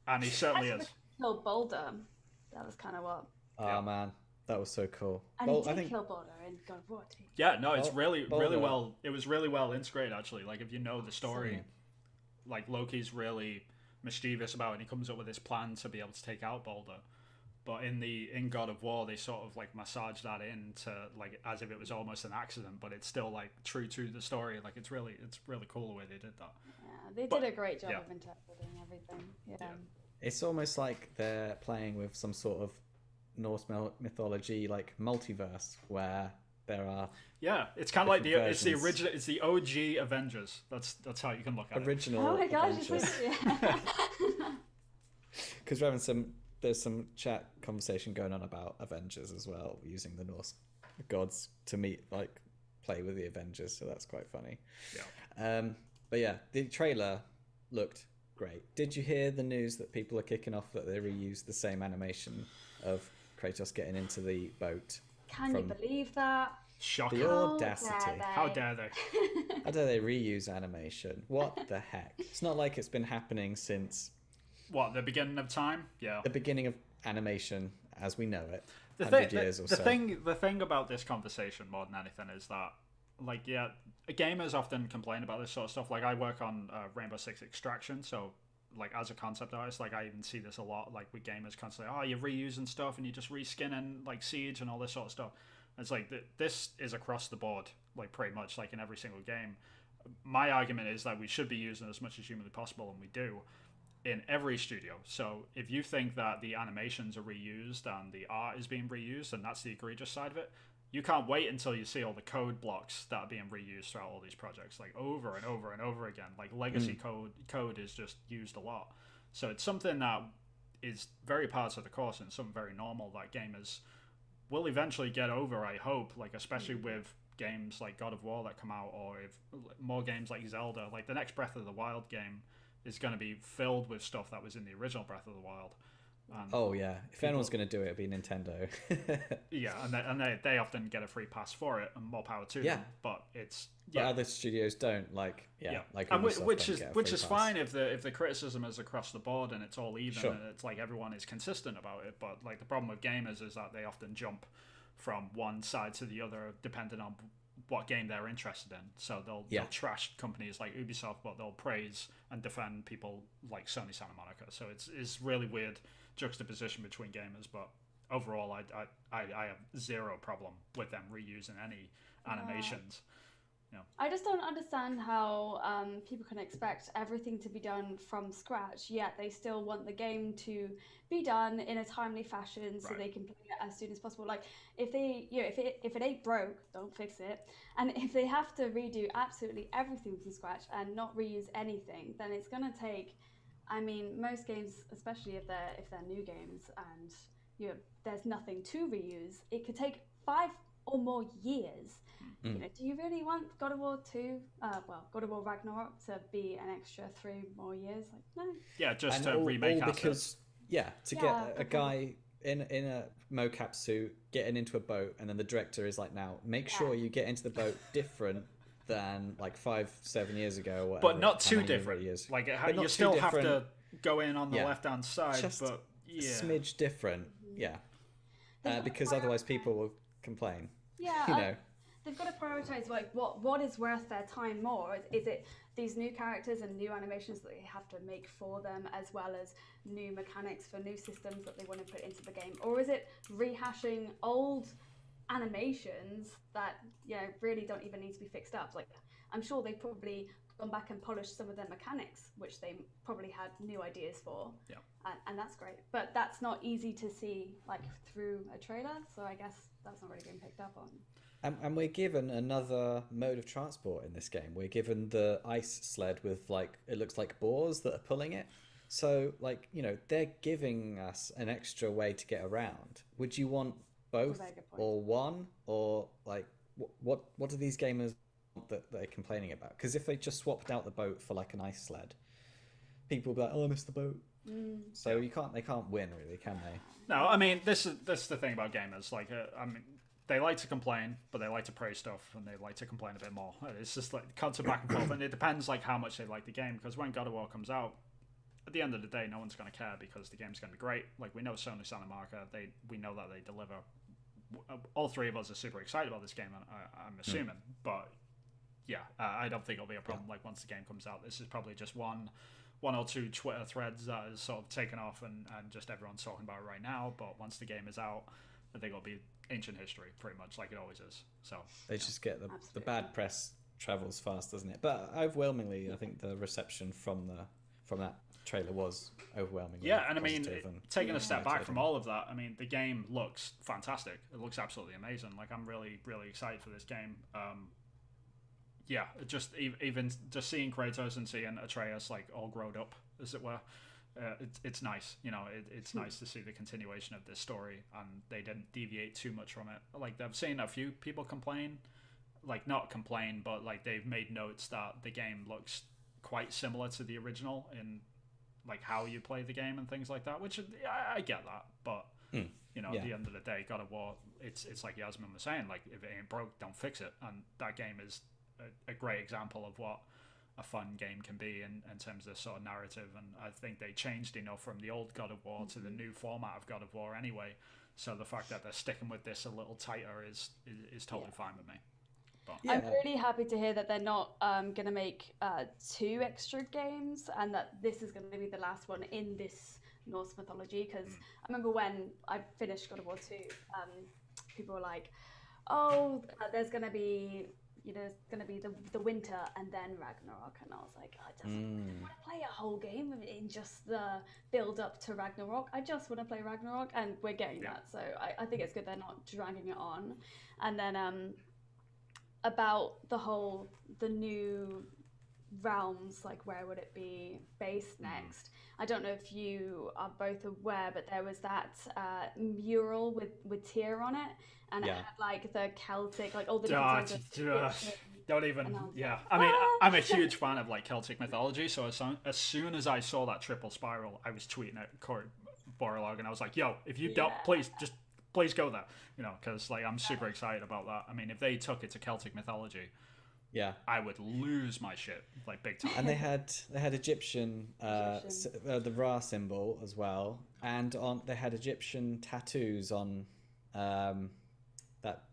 and he certainly is. Killed Balder. That was kind of what. Oh Yeah. man, that was so cool. And Well, he I did think kill Balder in God of War too. Yeah, no, it's Bal- really Balder. well. It was really well integrated actually. Like if you know the story, Brilliant. like Loki's really mischievous about it, and he comes up with this plan to be able to take out Balder. But in God of War, they sort of like massage that into like as if it was almost an accident, but it's still like true to the story. Like it's really cool the way they did that. Yeah, they But- did a great job yeah. of interpreting everything. Yeah. it's almost like they're playing with some sort of Norse mythology, like multiverse, where there are Yeah, it's kind of like Different it's the versions. original, it's the OG Avengers. That's how you can look at it. original. Oh my gosh, it's Avengers. like, yeah. Because there's some chat conversation going on about Avengers as well, using the Norse gods to play with the Avengers, so that's quite funny. Yeah. But yeah, the trailer looked great. Did you hear the news that people are kicking off that they reused the same animation of Kratos getting into the boat? Can you From- believe that? Shocking. The How audacity. dare they? How dare they? How dare they reuse animation? What the heck? It's not like it's been happening since What, the beginning of time? Yeah. the beginning of animation as we know it. The 100 thing, years or the so. thing about this conversation more than anything is that, like, yeah, gamers often complain about this sort of stuff. Like, I work on Rainbow Six Extraction, so like as a concept artist, like I even see this a lot. Like with gamers constantly, oh, you're reusing stuff and you're just reskinning like Siege and all this sort of stuff. And it's like this is across the board, like pretty much like in every single game. My argument is that we should be using as much as humanly possible, and we do in every studio. So if you think that the animations are reused and the art is being reused, and that's the egregious side of it, you can't wait until you see all the code blocks that are being reused throughout all these projects, like over and over and over again. Like legacy code is just used a lot. So it's something that is very part of the course and something very normal that gamers will eventually get over, I hope, like especially with games like God of War that come out, or if more games like Zelda, like the next Breath of the Wild game is going to be filled with stuff that was in the original Breath of the Wild. And Oh yeah, if anyone's going to do it, it'd be Nintendo. yeah, and they often get a free pass for it, and more power to Yeah. them. But it's But yeah, other studios don't like like and Ubisoft which don't is get a which free is pass. fine if the criticism is across the board and it's all even Sure. and it's like everyone is consistent about it. But like the problem with gamers is that they often jump from one side to the other depending on what game they're interested in. So they'll trash companies like Ubisoft, but they'll praise and defend people like Sony Santa Monica. So it's really weird juxtaposition between gamers. But overall, I have zero problem with them reusing any animations. I just don't understand how people can expect everything to be done from scratch, yet they still want the game to be done in a timely fashion so Right. they can play it as soon as possible. Like if they, if it ain't broke, don't fix it. And if they have to redo absolutely everything from scratch and not reuse anything, then it's gonna take. I mean, most games, especially if they're new games and there's nothing to reuse, it could take 5 or more years. Do you really want God of War 2, God of War Ragnarok to be an extra 3 more years? Like, no. Yeah, just And to remake all assets. because to get Yeah, a guy in a mocap suit getting into a boat, and then the director is like, now make sure you get into the boat different than like 5-7 years ago, or whatever, But not how too many different. years. Like But not you too still have to different. go in on the Yeah. left-hand side, Just but a smidge different, because otherwise people will complain. Yeah, they've got to prioritize like what is worth their time more. Is it these new characters and new animations that they have to make for them, as well as new mechanics for new systems that they want to put into the game, or is it rehashing old animations that really don't even need to be fixed up? Like I'm sure they've probably gone back and polished some of their mechanics, which they probably had new ideas for. Yeah. And that's great, but that's not easy to see like through a trailer, so I guess that's not really being picked up on. And we're given another mode of transport in this game. We're given the ice sled with it looks like boars that are pulling it. So they're giving us an extra way to get around. Would you want both or one, or like what do these gamers want that they're complaining about? Because if they just swapped out the boat for like an ice sled, people will be like, oh, I missed the boat. So they can't win really, can they? No, I mean this is the thing about gamers. Like they like to complain, but they like to praise stuff, and they like to complain a bit more. It's just like constant back and forth, and it depends like how much they like the game. Because when God of War comes out, at the end of the day, no one's going to care because the game's going to be great. Like we know Sony Santa Monica, we know that they deliver. All three of us are super excited about this game, I'm assuming. But yeah, I don't think it'll be a problem. Like once the game comes out, this is probably just one or two Twitter threads that is sort of taken off, and just everyone's talking about it right now. But once the game is out, I think it'll be ancient history, pretty much like it always is. So they just get the bad press travels fast, doesn't it? But overwhelmingly, I think the reception from that trailer was overwhelmingly and I mean, taking a step back from all. all of that, I mean, the game looks fantastic. It looks absolutely amazing. Like I'm really, really excited for this game. Just even just seeing Kratos and seeing Atreus like all grown up, as it were. It's nice, it's nice to see the continuation of this story, and they didn't deviate too much from it. Like I've seen a few people complain, like not complain, but like they've made notes that the game looks quite similar to the original in like how you play the game and things like that, which I get that, but at the end of the day, God of War, it's like Yasmin was saying, like if it ain't broke, don't fix it, and that game is a great example of what a fun game can be in terms of sort of narrative. And I think they changed enough from the old God of War to the new format of God of War anyway, so the fact that they're sticking with this a little tighter is totally fine with me. But I'm really happy to hear that they're not going to make 2 extra games, and that this is going to be the last one in this Norse mythology, because I remember when I finished God of War 2, people were like, oh, there's going to be it's going to be the winter and then Ragnarok, and I was like, I just want to play a whole game in just the build up to Ragnarok. I just want to play Ragnarok, and we're getting that, so I think it's good they're not dragging it on. And then about the new realms, like where would it be based next? I don't know if you are both aware, but there was that mural with Tyr on it, and it had like the Celtic, like all the different kinds of don't even. I mean, I'm a huge fan of like Celtic mythology, so as soon as I saw that triple spiral, I was tweeting at Corey Borlaug, and I was like, "Yo, if you don't, please go there," because like I'm super excited about that. I mean, if they took it to Celtic mythology, I would lose my shit like big time. And they had Egyptian, the Ra symbol as well, and they had Egyptian tattoos on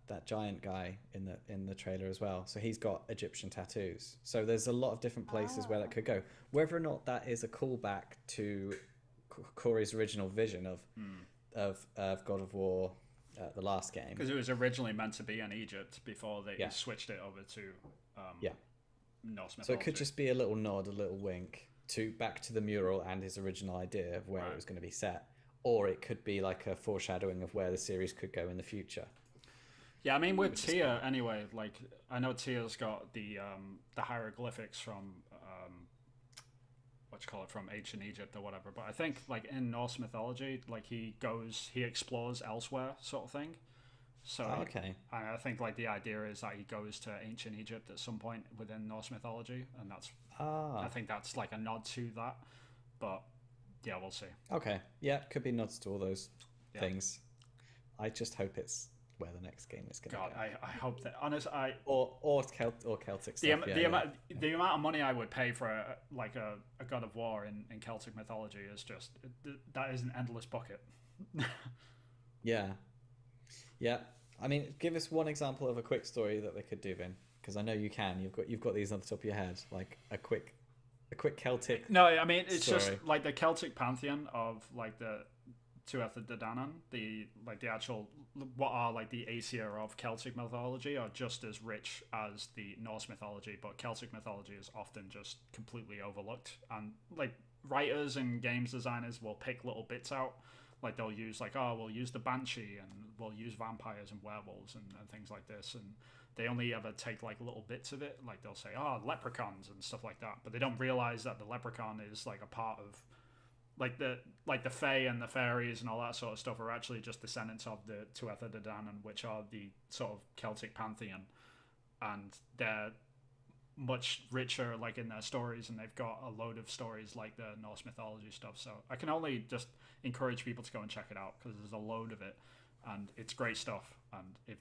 that giant guy in the trailer as well. So he's got Egyptian tattoos. So there's a lot of different places where that could go. Whether or not that is a callback to Corey's original vision of God of War the last game. Because it was originally meant to be in Egypt before they Yeah. switched it over to Yeah. Norse mythology. So it could just be a little nod, a little wink to back to the mural and his original idea of where it was going to be set, or it could be like a foreshadowing of where the series could go in the future. Yeah, I mean with Tyr anyway. Like I know Tyr's got the hieroglyphics from from ancient Egypt or whatever. But I think like in Norse mythology, like he explores elsewhere, sort of thing. So okay. I think like the idea is that he goes to ancient Egypt at some point within Norse mythology, and that's I think that's like a nod to that. But yeah, we'll see. Okay. Yeah, could be nods to all those things. I just hope it's where the next game is going to God, go. I hope that honestly, or Celtic stuff. the amount of money I would pay for a God of War in Celtic mythology is just that is an endless bucket. Yeah. I mean, give us one example of a quick story that they could do, Vin, because I know you can. You've got these on the top of your head, like a quick Celtic. No, I mean it's story. just like the Celtic pantheon of like the Tuatha De Danann, the actual what are like the Aesir of Celtic mythology are just as rich as the Norse mythology, but Celtic mythology is often just completely overlooked, and like writers and games designers will pick little bits out. Like they'll use we'll use the Banshee and we'll use vampires and werewolves and things like this, and they only ever take like little bits of it. Like they'll say leprechauns and stuff like that, but they don't realize that the leprechaun is like a part of like the Fae and the fairies and all that sort of stuff are actually just descendants of the Tuatha De Danann, which are the sort of Celtic pantheon, and they're much richer like in their stories, and they've got a load of stories like the Norse mythology stuff. So I can only just encourage people to go and check it out because there's a load of it and it's great stuff. And if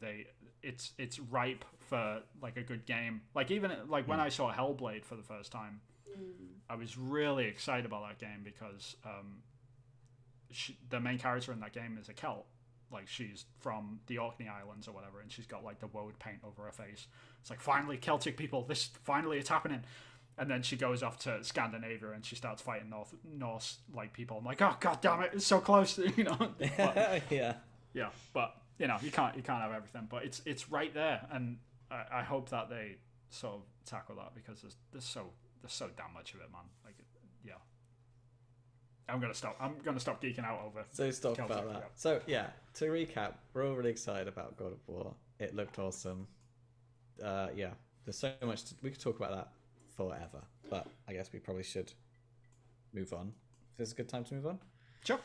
it's ripe for like a good game. Like even like when I saw Hellblade for the first time, I was really excited about that game because the main character in that game is a Celt. Like she's from the Orkney Islands or whatever, and she's got like the woad paint over her face. It's like finally Celtic people, it's happening. And then she goes off to Scandinavia and she starts fighting Norse like people. I'm like, oh god damn it, it's so close, you know. But, yeah, but you know you can't have everything, but it's right there, and I hope that they sort of tackle that because there's so damn much of it, man. Like yeah. I'm gonna stop geeking out over. So stop Celtic, about that. yeah. So yeah, to recap, we're all really excited about God of War. It looked awesome. Yeah, there's so much we could talk about that forever, but I guess we probably should move on. Is this a good time to move on? Sure.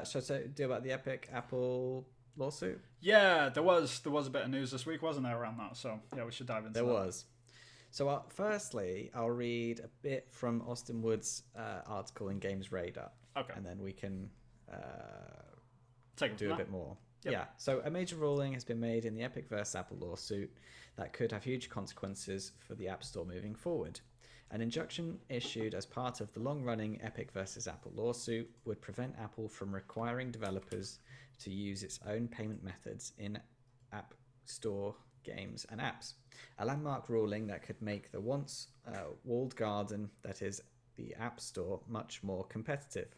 Should I do about the Epic Apple lawsuit? Yeah, there was a bit of news this week, wasn't there, around that? So yeah, we should dive into that. There was. So firstly, I'll read a bit from Austin Wood's article in Games Radar. Okay. And then we can do a bit more. Yep. Yeah. So a major ruling has been made in the Epic vs. Apple lawsuit that could have huge consequences for the App Store moving forward. An injunction issued as part of the long-running Epic vs. Apple lawsuit would prevent Apple from requiring developers to use its own payment methods in App Store games and apps. A landmark ruling that could make the once walled garden that is the App Store much more competitive.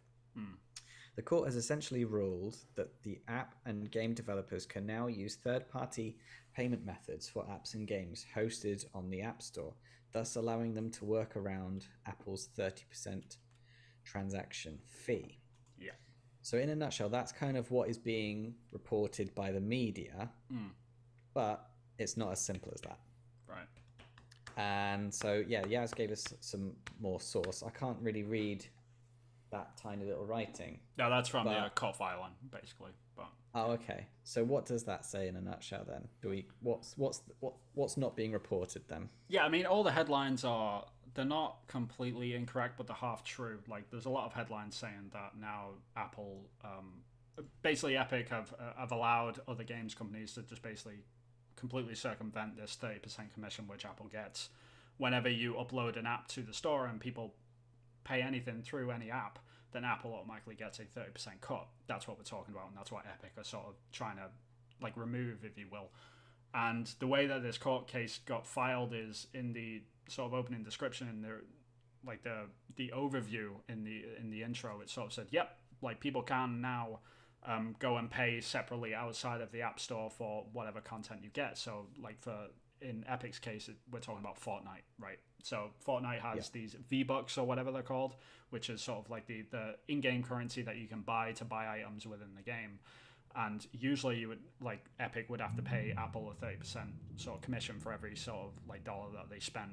The court has essentially ruled that the app and game developers can now use third-party payment methods for apps and games hosted on the App Store, thus allowing them to work around Apple's 30% transaction fee. Yeah. So in a nutshell, that's kind of what is being reported by the media, but it's not as simple as that. Right. And so, yeah, Yaz gave us some more source. I can't really read that tiny little writing. No, that's from the court filing, basically. But oh, okay. So what does that say in a nutshell then? What's not being reported then? yeah, I mean, all the headlines they're not completely incorrect, but they're half true. Like, there's a lot of headlines saying that now Apple, basically Epic have allowed other games companies to just basically completely circumvent this 30% commission which Apple gets whenever you upload an app to the store and people pay anything through any app, then Apple automatically gets a 30% cut. That's what we're talking about, and that's what Epic are sort of trying to like remove, if you will. And the way that this court case got filed is in the sort of opening description in the overview in the intro. It sort of said, yep, like people can now go and pay separately outside of the App Store for whatever content you get. So like in Epic's case, we're talking about Fortnite, right? So Fortnite has these V-Bucks or whatever they're called, which is sort of like the in-game currency that you can buy to buy items within the game. And usually you would, like, Epic would have to pay Apple a 30% sort of commission for every sort of like dollar that they spent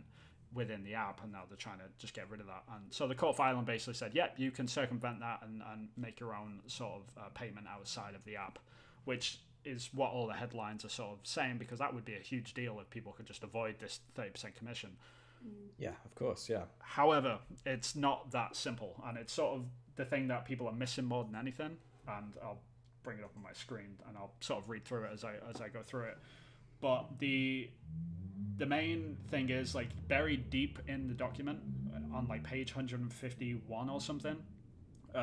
within the app, and now they're trying to just get rid of that. And so the court filing basically said, yep, you can circumvent that and make your own sort of payment outside of the app, which is what all the headlines are sort of saying, because that would be a huge deal if people could just avoid this 30% commission. Yeah, of course, yeah. However, it's not that simple, and it's sort of the thing that people are missing more than anything. And I'll bring it up on my screen and I'll sort of read through it as I go through it. But the main thing is, like, buried deep in the document on like page 151 or something,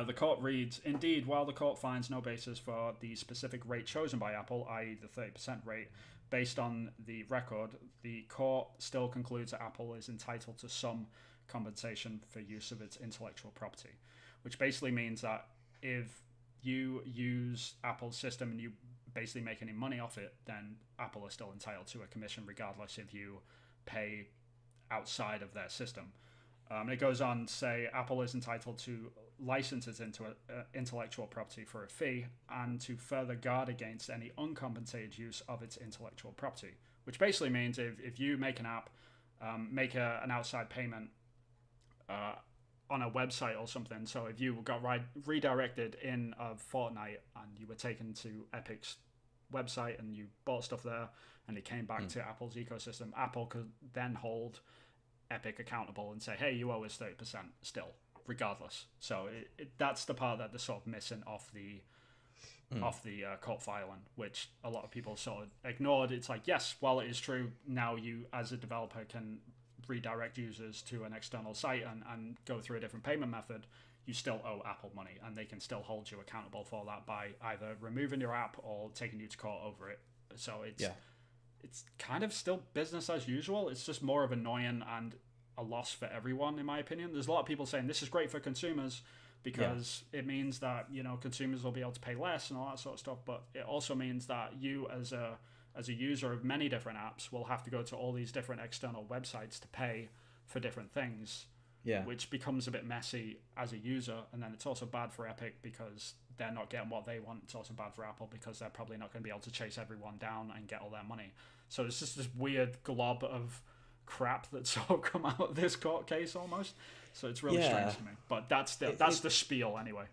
the court reads, indeed, while the court finds no basis for the specific rate chosen by Apple, i.e. the 30% rate, based on the record, the court still concludes that Apple is entitled to some compensation for use of its intellectual property, which basically means that if you use Apple's system and you basically make any money off it, then Apple is still entitled to a commission regardless if you pay outside of their system. It goes on to say Apple is entitled to license its intellectual property for a fee and to further guard against any uncompensated use of its intellectual property, which basically means if you make an app, make an outside payment on a website or something, so if you got redirected in of Fortnite and you were taken to Epic's website and you bought stuff there and it came back to Apple's ecosystem, Apple could then hold Epic accountable and say, hey, you owe us 30% still, regardless. So that's the part that they're sort of missing off the court filing, which a lot of people sort of ignored. It's like, yes, while it is true, now you as a developer can redirect users to an external site and go through a different payment method, you still owe Apple money, and they can still hold you accountable for that by either removing your app or taking you to court over it. So it's kind of still business as usual. It's just more of annoying and a loss for everyone, in my opinion. There's a lot of people saying this is great for consumers because it means that, you know, consumers will be able to pay less and all that sort of stuff, but it also means that you as a user of many different apps will have to go to all these different external websites to pay for different things, which becomes a bit messy as a user. And then it's also bad for Epic because they're not getting what they want. It's also bad for Apple because they're probably not going to be able to chase everyone down and get all their money. So it's just this weird glob of crap that's sort of come out of this court case almost. So it's really strange to me. But that's the spiel anyway.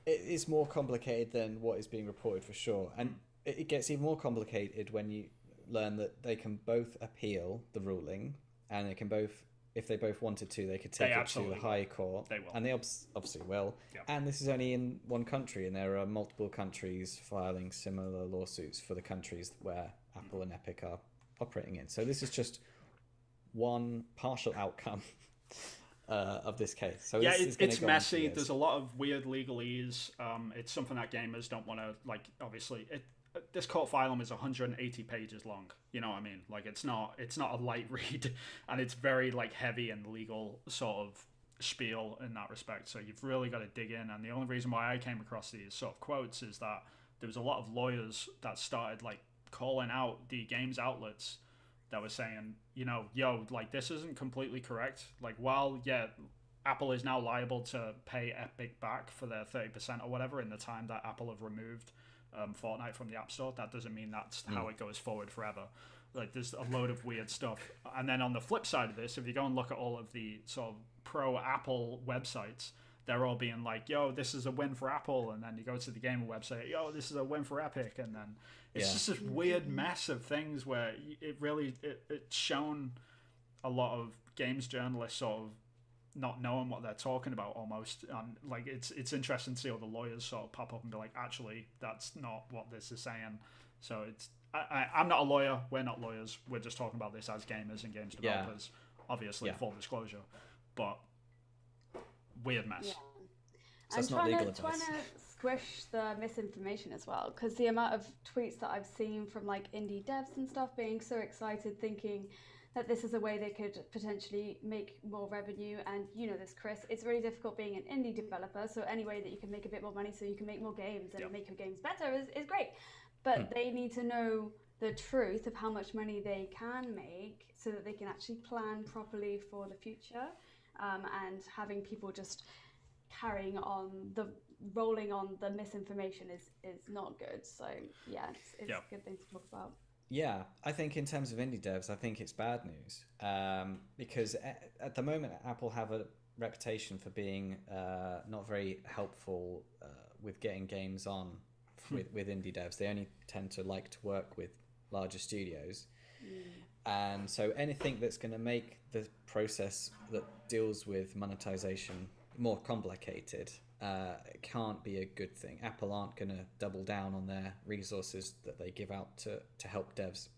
It is more complicated than what is being reported for sure. And it gets even more complicated when you learn that they can both appeal the ruling, and they can both, if they both wanted to, they could take it to the High Court. They will. And they obviously will. Yeah. And this is only in one country, and there are multiple countries filing similar lawsuits for the countries where Apple and Epic are operating in. So this is just one partial outcome of this case. So it's messy. There's a lot of weird legalese. It's something that gamers don't want to, like, obviously this court filing is 180 pages long. You know what I mean? Like, it's not a light read, and it's very, like, heavy and legal sort of spiel in that respect. So you've really got to dig in. And the only reason why I came across these sort of quotes is that there was a lot of lawyers that started, like, calling out the games outlets that were saying, you know, yo, like, this isn't completely correct. Like, while Apple is now liable to pay Epic back for their 30% or whatever in the time that Apple have removed Fortnite from the App Store, that doesn't mean that's how it goes forward forever. Like, there's a load of weird stuff. And then on the flip side of this, if you go and look at all of the sort of pro-Apple websites, they're all being like, yo, this is a win for Apple. And then you go to the gamer website, yo, this is a win for Epic. And then it's just this weird mess of things where it's shown a lot of games journalists sort of not knowing what they're talking about almost. And like, it's interesting to see all the lawyers sort of pop up and be like, actually, that's not what this is saying. So I'm not a lawyer. We're not lawyers. We're just talking about this as gamers and games developers, obviously, full disclosure. But weird mess. Yeah. So I'm that's not legal trying advice. to squish the misinformation as well, because the amount of tweets that I've seen from, like, indie devs and stuff being so excited, thinking that this is a way they could potentially make more revenue. And you know this, Chris, it's really difficult being an indie developer. So any way that you can make a bit more money so you can make more games and make your games better is great. But they need to know the truth of how much money they can make so that they can actually plan properly for the future. And having people just rolling on the misinformation is not good. So yeah, it's a good thing to talk about. Yeah, I think in terms of indie devs, I think it's bad news because at the moment Apple have a reputation for being not very helpful with getting games on with indie devs. They only tend to like to work with larger studios. And so anything that's going to make the process that deals with monetization more complicated can't be a good thing. Apple aren't going to double down on their resources that they give out to help devs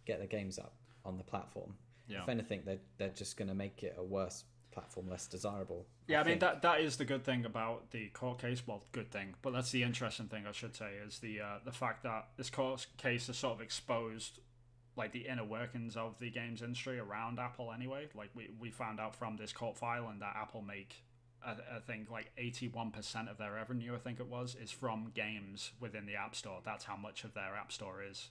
get their games up on the platform. If anything, they're just going to make it a worse platform, less desirable. I mean that is the good thing about the court case. Well, good thing, but that's the interesting thing, I should say, is the fact that this court case has sort of exposed like the inner workings of the games industry around Apple anyway. Like we found out from this court filing that Apple make I think like 81% of their revenue, I think it was, is from games within the App Store. That's how much of their App Store is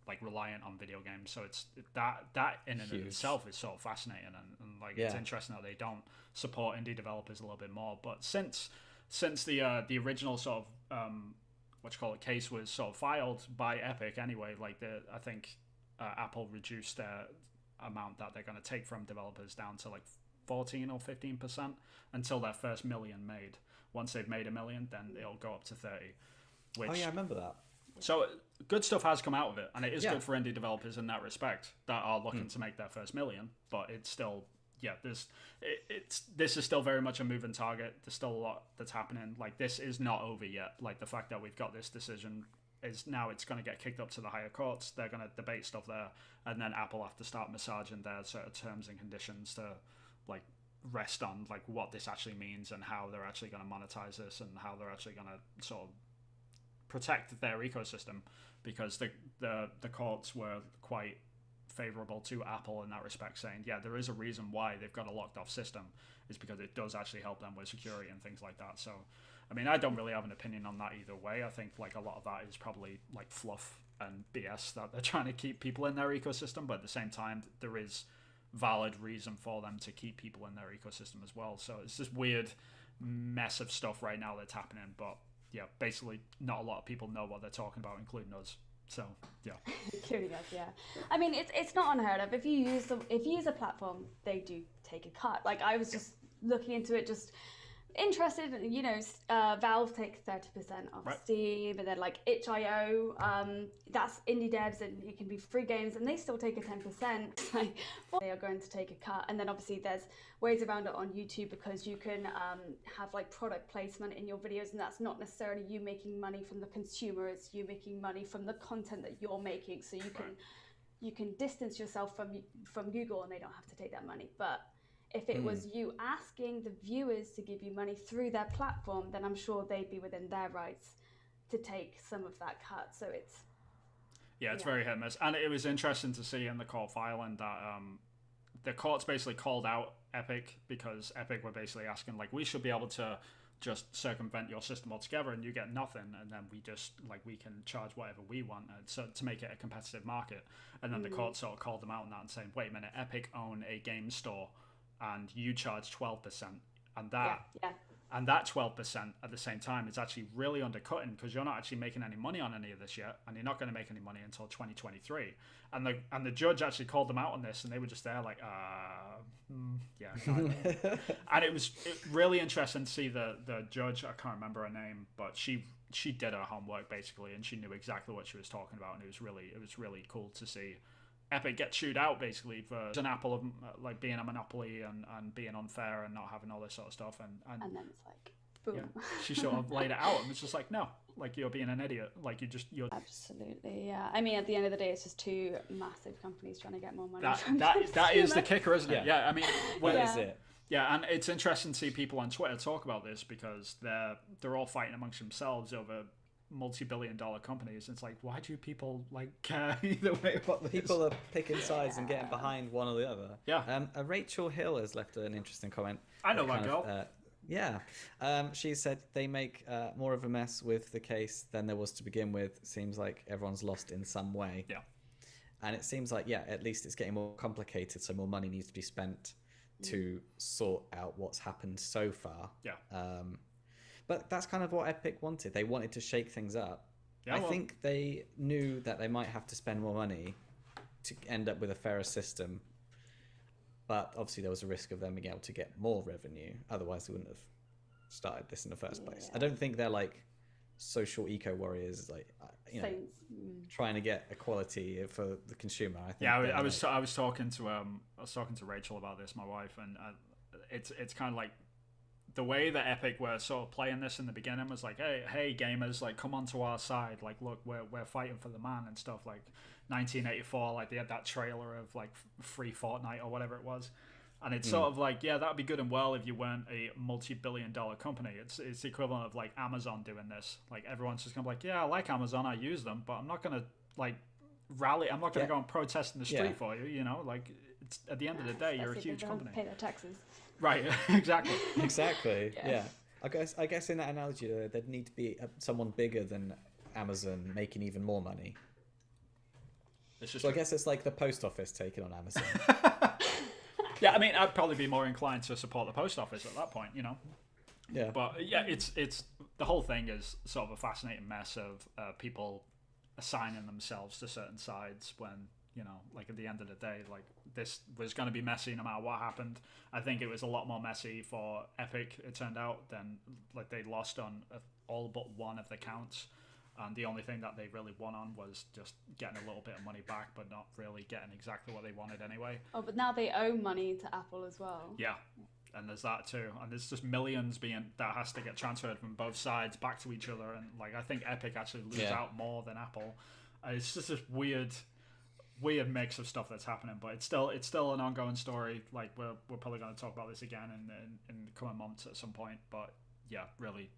like reliant on video games. So it's that in and of itself is sort of fascinating, and like it's interesting that they don't support indie developers a little bit more. But since the original sort of case was sort of filed by Epic anyway, like I think Apple reduced their amount that they're going to take from developers down to like 14 or 15% until their first million made. Once they've made 1 million, then it'll go up to 30. Which, I remember that. So good stuff has come out of it, and it is good for indie developers in that respect that are looking to make their first million. But it's still, this is still very much a moving target. There's still a lot that's happening. Like this is not over yet. Like the fact that we've got this decision is now it's going to get kicked up to the higher courts. They're going to debate stuff there, and then Apple have to start massaging their sort of terms and conditions to like rest on like what this actually means and how they're actually going to monetize this and how they're actually going to sort of protect their ecosystem, because the courts were quite favorable to Apple in that respect, saying there is a reason why they've got a locked off system is because it does actually help them with security and things like that. So I mean, I don't really have an opinion on that either way. I think like a lot of that is probably like fluff and BS that they're trying to keep people in their ecosystem, but at the same time there is valid reason for them to keep people in their ecosystem as well. So it's this weird mess of stuff right now that's happening, but basically not a lot of people know what they're talking about, including us. So including us, I mean, it's not unheard of. If you use a platform, they do take a cut. Like I was just looking into it, just interested. You know, Valve takes 30% off Steam, and then like itch.io, that's indie devs, and it can be free games, and they still take a 10%. Like, they are going to take a cut. And then obviously there's ways around it on YouTube, because you can have like product placement in your videos, and that's not necessarily you making money from the consumer, it's you making money from the content that you're making. So you can distance yourself from Google, and they don't have to take that money. But if it was you asking the viewers to give you money through their platform, then I'm sure they'd be within their rights to take some of that cut. So it's very hit and miss. And it was interesting to see in the court filing that the courts basically called out Epic, because Epic were basically asking like, we should be able to just circumvent your system altogether and you get nothing, and then we can charge whatever we want, so to make it a competitive market. And then the court sort of called them out on that and saying, wait a minute, Epic own a game store and you charge 12%, and that 12% at the same time is actually really undercutting, because you're not actually making any money on any of this yet, and you're not going to make any money until 2023. And the judge actually called them out on this, and they were just there like, and it was really interesting to see the judge. I can't remember her name, but she did her homework basically, and she knew exactly what she was talking about, and it was really cool to see Epic get chewed out basically for an Apple of like being a monopoly and being unfair and not having all this sort of stuff, and then it's like boom. She sort of laid it out and was just like, no, like you're being an idiot, like you're absolutely. I mean, at the end of the day, it's just two massive companies trying to get more money. That is the kicker, isn't it? I mean, is it? Yeah, and it's interesting to see people on Twitter talk about this, because they're all fighting amongst themselves over multi-billion-dollar companies. It's like, why do people like care either way about this? People are picking sides and getting behind one or the other. Yeah. Rachel Hill has left an interesting comment. I know that girl. Yeah. She said they make more of a mess with the case than there was to begin with. Seems like everyone's lost in some way. Yeah. And it seems like, at least it's getting more complicated, so more money needs to be spent to sort out what's happened so far. Yeah. But that's kind of what Epic wanted. They wanted to shake things up. Yeah, I think they knew that they might have to spend more money to end up with a fairer system. But obviously there was a risk of them being able to get more revenue. Otherwise they wouldn't have started this in the first place. I don't think they're like social eco warriors, like trying to get equality for the consumer. I think I was talking to Rachel about this, my wife, and it's kind of like the way that Epic were sort of playing this in the beginning was like, hey gamers, like come onto our side, like look, we're fighting for the man and stuff. Like 1984, like they had that trailer of like free Fortnite or whatever it was, and it's sort of like, that'd be good and well if you weren't a multi-billion-dollar company. It's the equivalent of like Amazon doing this. Like everyone's just gonna be like, I like Amazon, I use them, but I'm not gonna like rally. I'm not gonna go and protest in the street for you. You know, like it's at the end of the day, you're a huge company. Pay their taxes. Right, exactly. Exactly, yeah. I guess in that analogy, there'd need to be someone bigger than Amazon making even more money. So I guess it's like the post office taking on Amazon. Yeah, I mean, I'd probably be more inclined to support the post office at that point, you know. Yeah. But it's the whole thing is sort of a fascinating mess of people assigning themselves to certain sides when, you know, like at the end of the day, like this was going to be messy no matter what happened. I think it was a lot more messy for Epic, it turned out, than like they lost on all but one of the counts. And the only thing that they really won on was just getting a little bit of money back, but not really getting exactly what they wanted anyway. Oh, but now they owe money to Apple as well. Yeah, and there's that too. And there's just millions that has to get transferred from both sides back to each other. And like, I think Epic actually loses out more than Apple. It's just this weird mix of stuff that's happening, but it's still an ongoing story. Like we're probably going to talk about this again in the coming months at some point. But really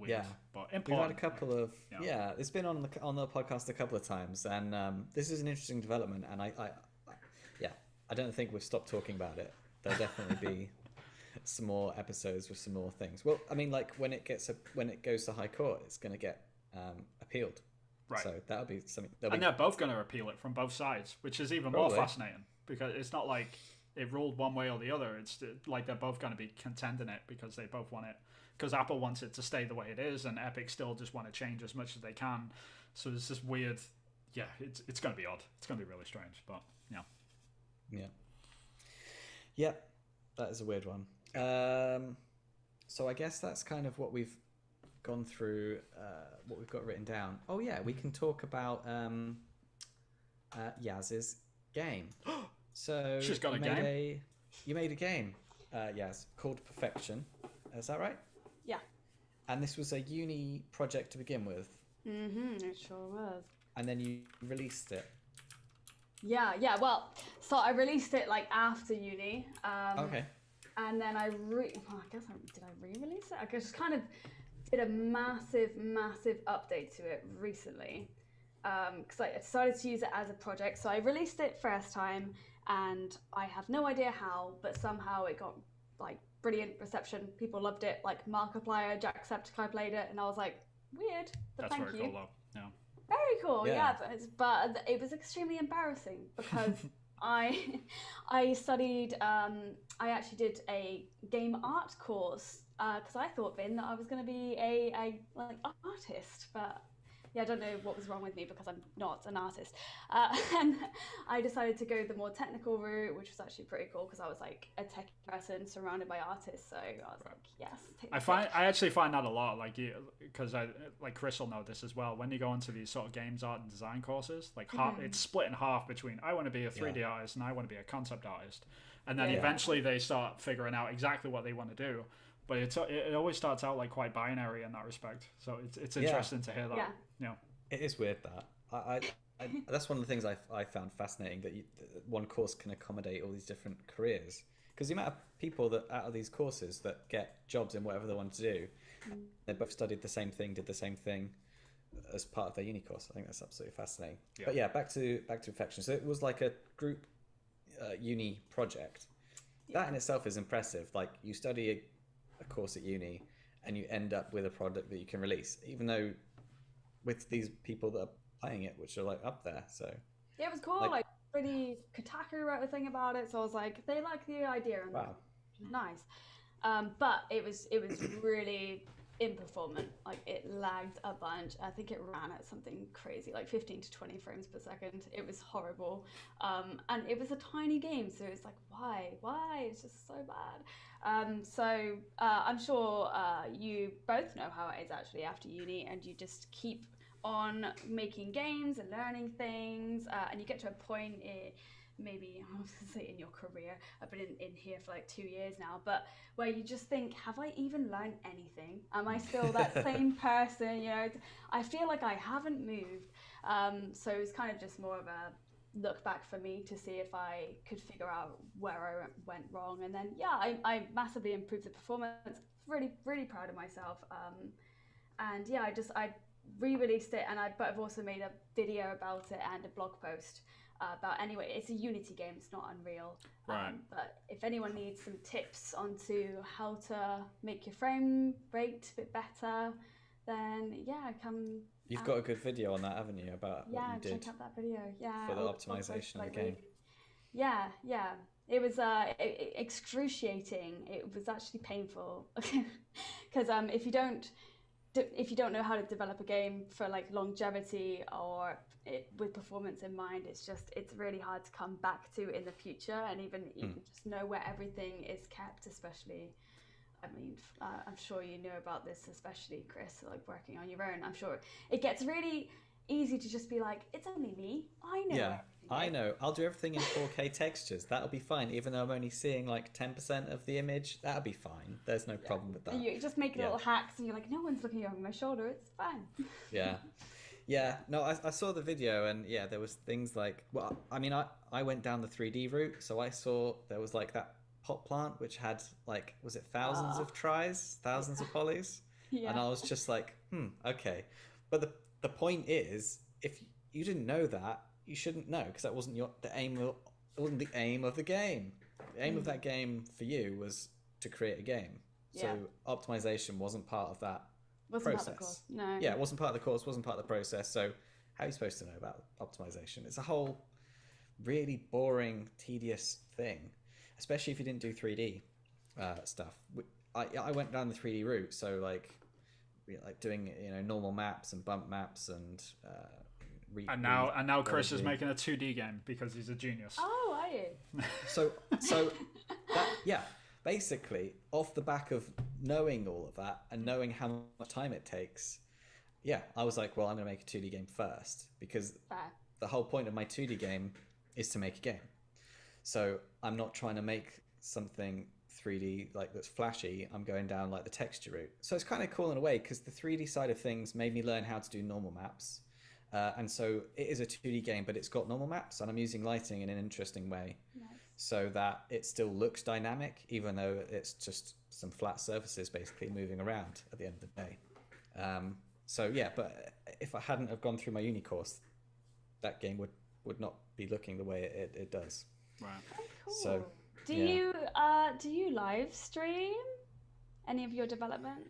weird. Yeah, but important. We've had a couple of it's been on the podcast a couple of times, and this is an interesting development. And I don't think we've stopped talking about it. There'll definitely be some more episodes with some more things. Well, I mean, like when it goes to High Court, it's going to get appealed. Right. So that'll be something. And they're both going to appeal it from both sides, which is even more fascinating because it's not like it ruled one way or the other. It's like they're both going to be contending it because they both want it. Because Apple wants it to stay the way it is, and Epic still just want to change as much as they can. So it's this weird. Yeah, it's going to be odd. It's going to be really strange, but yeah, that is a weird one. So I guess that's kind of what we've gone through, what we've got written down. Oh yeah, we can talk about Yaz's game. So she's got a game. You made a game, Yaz, called Perfection. Is that right? Yeah. And this was a uni project to begin with. It sure was. And then you released it. Yeah. Well, so I released it like after uni. Okay. And then did I re-release it? I just kind of did a massive update to it recently. Because I decided to use it as a project. So I released it first time, and I have no idea how, but somehow it got like brilliant reception. People loved it. Like Markiplier, Jacksepticeye played it, and I was like, weird, but that's thank very you. Cool, though. Yeah. Very cool, yeah. But it was extremely embarrassing because I studied. I actually did a game art course because I thought then that I was going to be a like artist, but. Yeah, I don't know what was wrong with me because I'm not an artist. And I decided to go the more technical route, which was actually pretty cool because I was like a tech person surrounded by artists. So I was like, yes. I actually find that a lot, like because Chris will know this as well. When you go into these sort of games art and design courses, like it's split in half between I want to be a 3D artist and I want to be a concept artist, and then eventually they start figuring out exactly what they want to do. But it always starts out like quite binary in that respect. So it's interesting to hear that. Yeah. It is weird that. I that's one of the things I found fascinating, that one course can accommodate all these different careers. Because the amount of people that out of these courses that get jobs in whatever they want to do, they both studied the same thing, did the same thing, as part of their uni course. I think that's absolutely fascinating. Yeah. But yeah, back to Infection. So it was like a group uni project. That in itself is impressive. Like you study a course at uni and you end up with a product that you can release, even though with these people that are playing it, which are like up there. So Yeah, it was cool. Like really, Kotaku wrote a thing about it, so I was like, they like the idea, and wow. nice. But it was really in performance. Like it lagged a bunch. I think it ran at something crazy, like 15 to 20 frames per second. It was horrible. And it was a tiny game, so it's like, why? It's just so bad. So I'm sure you both know how it is actually after uni, and you just keep on making games and learning things, and you get to a point maybe I was gonna say in your career, I've been in here for like 2 years now, but where you just think, have I even learned anything? Am I still that same person? You know, I feel like I haven't moved. So it was kind of just more of a look back for me to see if I could figure out where I went wrong. And then I massively improved the performance. Really, really proud of myself. And yeah, I re-released it, but I've also made a video about it and a blog post about. Anyway, it's a Unity game, it's not Unreal. Right. But if anyone needs some tips onto how to make your frame rate a bit better, then come. You've got a good video on that, haven't you, about what you did check out that video. Yeah, for the all blog optimization posts, of the like, game. Yeah. It was excruciating. It was actually painful because if you don't know how to develop a game for like longevity or with performance in mind, it's really hard to come back to in the future, and even just know where everything is kept, especially. I mean, I'm sure you know about this, especially Chris, like working on your own. I'm sure it gets really easy to just be like, it's only me. I know. Yeah, I know. I'll do everything in 4K textures. That'll be fine. Even though I'm only seeing like 10% of the image, that'll be fine. There's no problem with that. You just make little hacks and you're like, no one's looking over my shoulder. It's fine. Yeah. No, I saw the video, and yeah, there was things like, well, I mean, I went down the 3D route, so I saw there was like that pot plant which had like, was it thousands of tries, thousands of polys? Yeah. And I was just like, okay. But the point is, if you didn't know that, you shouldn't know, because that wasn't the aim of the game. The aim of that game for you was to create a game. So optimization wasn't part of that process. Part of the course. No. Yeah, it wasn't part of the course, wasn't part of the process. So how are you supposed to know about optimization? It's a whole really boring, tedious thing, especially if you didn't do 3D stuff. I went down the 3D route, so like doing normal maps and bump maps and and now Chris is making a 2D game because he's a genius. Oh, are you? So that basically off the back of knowing all of that and knowing how much time it takes, I was like, well, I'm going to make a 2D game first, because the whole point of my 2D game is to make a game. So I'm not trying to make something 3D like that's flashy. I'm going down like the texture route. So it's kind of cool in a way, because the 3D side of things made me learn how to do normal maps. And so it is a 2D game, but it's got normal maps, and I'm using lighting in an interesting way. Nice. So that it still looks dynamic, even though it's just some flat surfaces basically moving around at the end of the day. But if I hadn't have gone through my uni course, that game would not be looking the way it does. Right. Oh, cool. So do you live stream any of your development?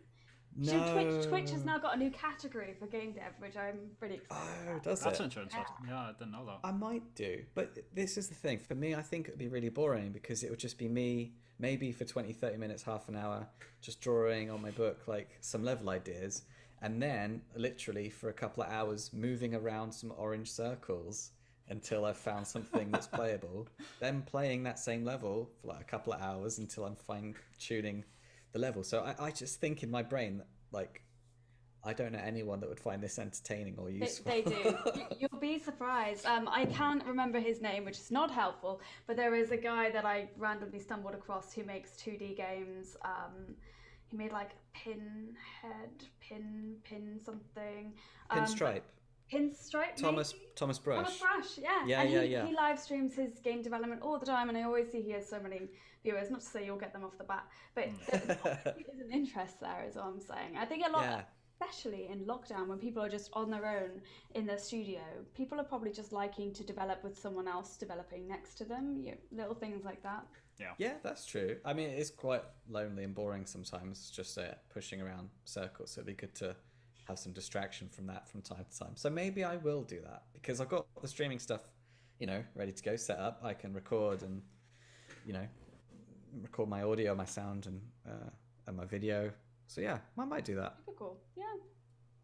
No. Twitch has now got a new category for game dev, which I'm pretty excited about. Does That's it? interesting. Yeah, I didn't know that. I might do, but this is the thing. For me, I think it would be really boring, because it would just be me, maybe for 20, 30 minutes, half an hour, just drawing on my book like some level ideas, and then literally for a couple of hours moving around some orange circles until I've found something that's playable, then playing that same level for like a couple of hours until I'm fine-tuning the level. So I just think in my brain that, like, I don't know anyone that would find this entertaining or useful. They do. You'll be surprised. I can't remember his name, which is not helpful, but there is a guy that I randomly stumbled across who makes 2D games. He made like Pinhead, Pin something. Pinstripe. Pinstripe. Thomas Brush. Thomas Brush, yeah. Yeah, and he live streams his game development all the time, and I always see he has so many viewers. Not to say you'll get them off the bat, but there is an interest there, is what I'm saying. I think a lot. Yeah. especially in lockdown when people are just on their own in their studio, people are probably just liking to develop with someone else developing next to them. Little things like that. Yeah, that's true. I mean, it is quite lonely and boring sometimes, just pushing around circles. So it'd be good to have some distraction from that from time to time. So maybe I will do that because I've got the streaming stuff, ready to go, set up. I can record and, record my audio, my sound, and my video. So yeah, I might do that. Super cool. Yeah.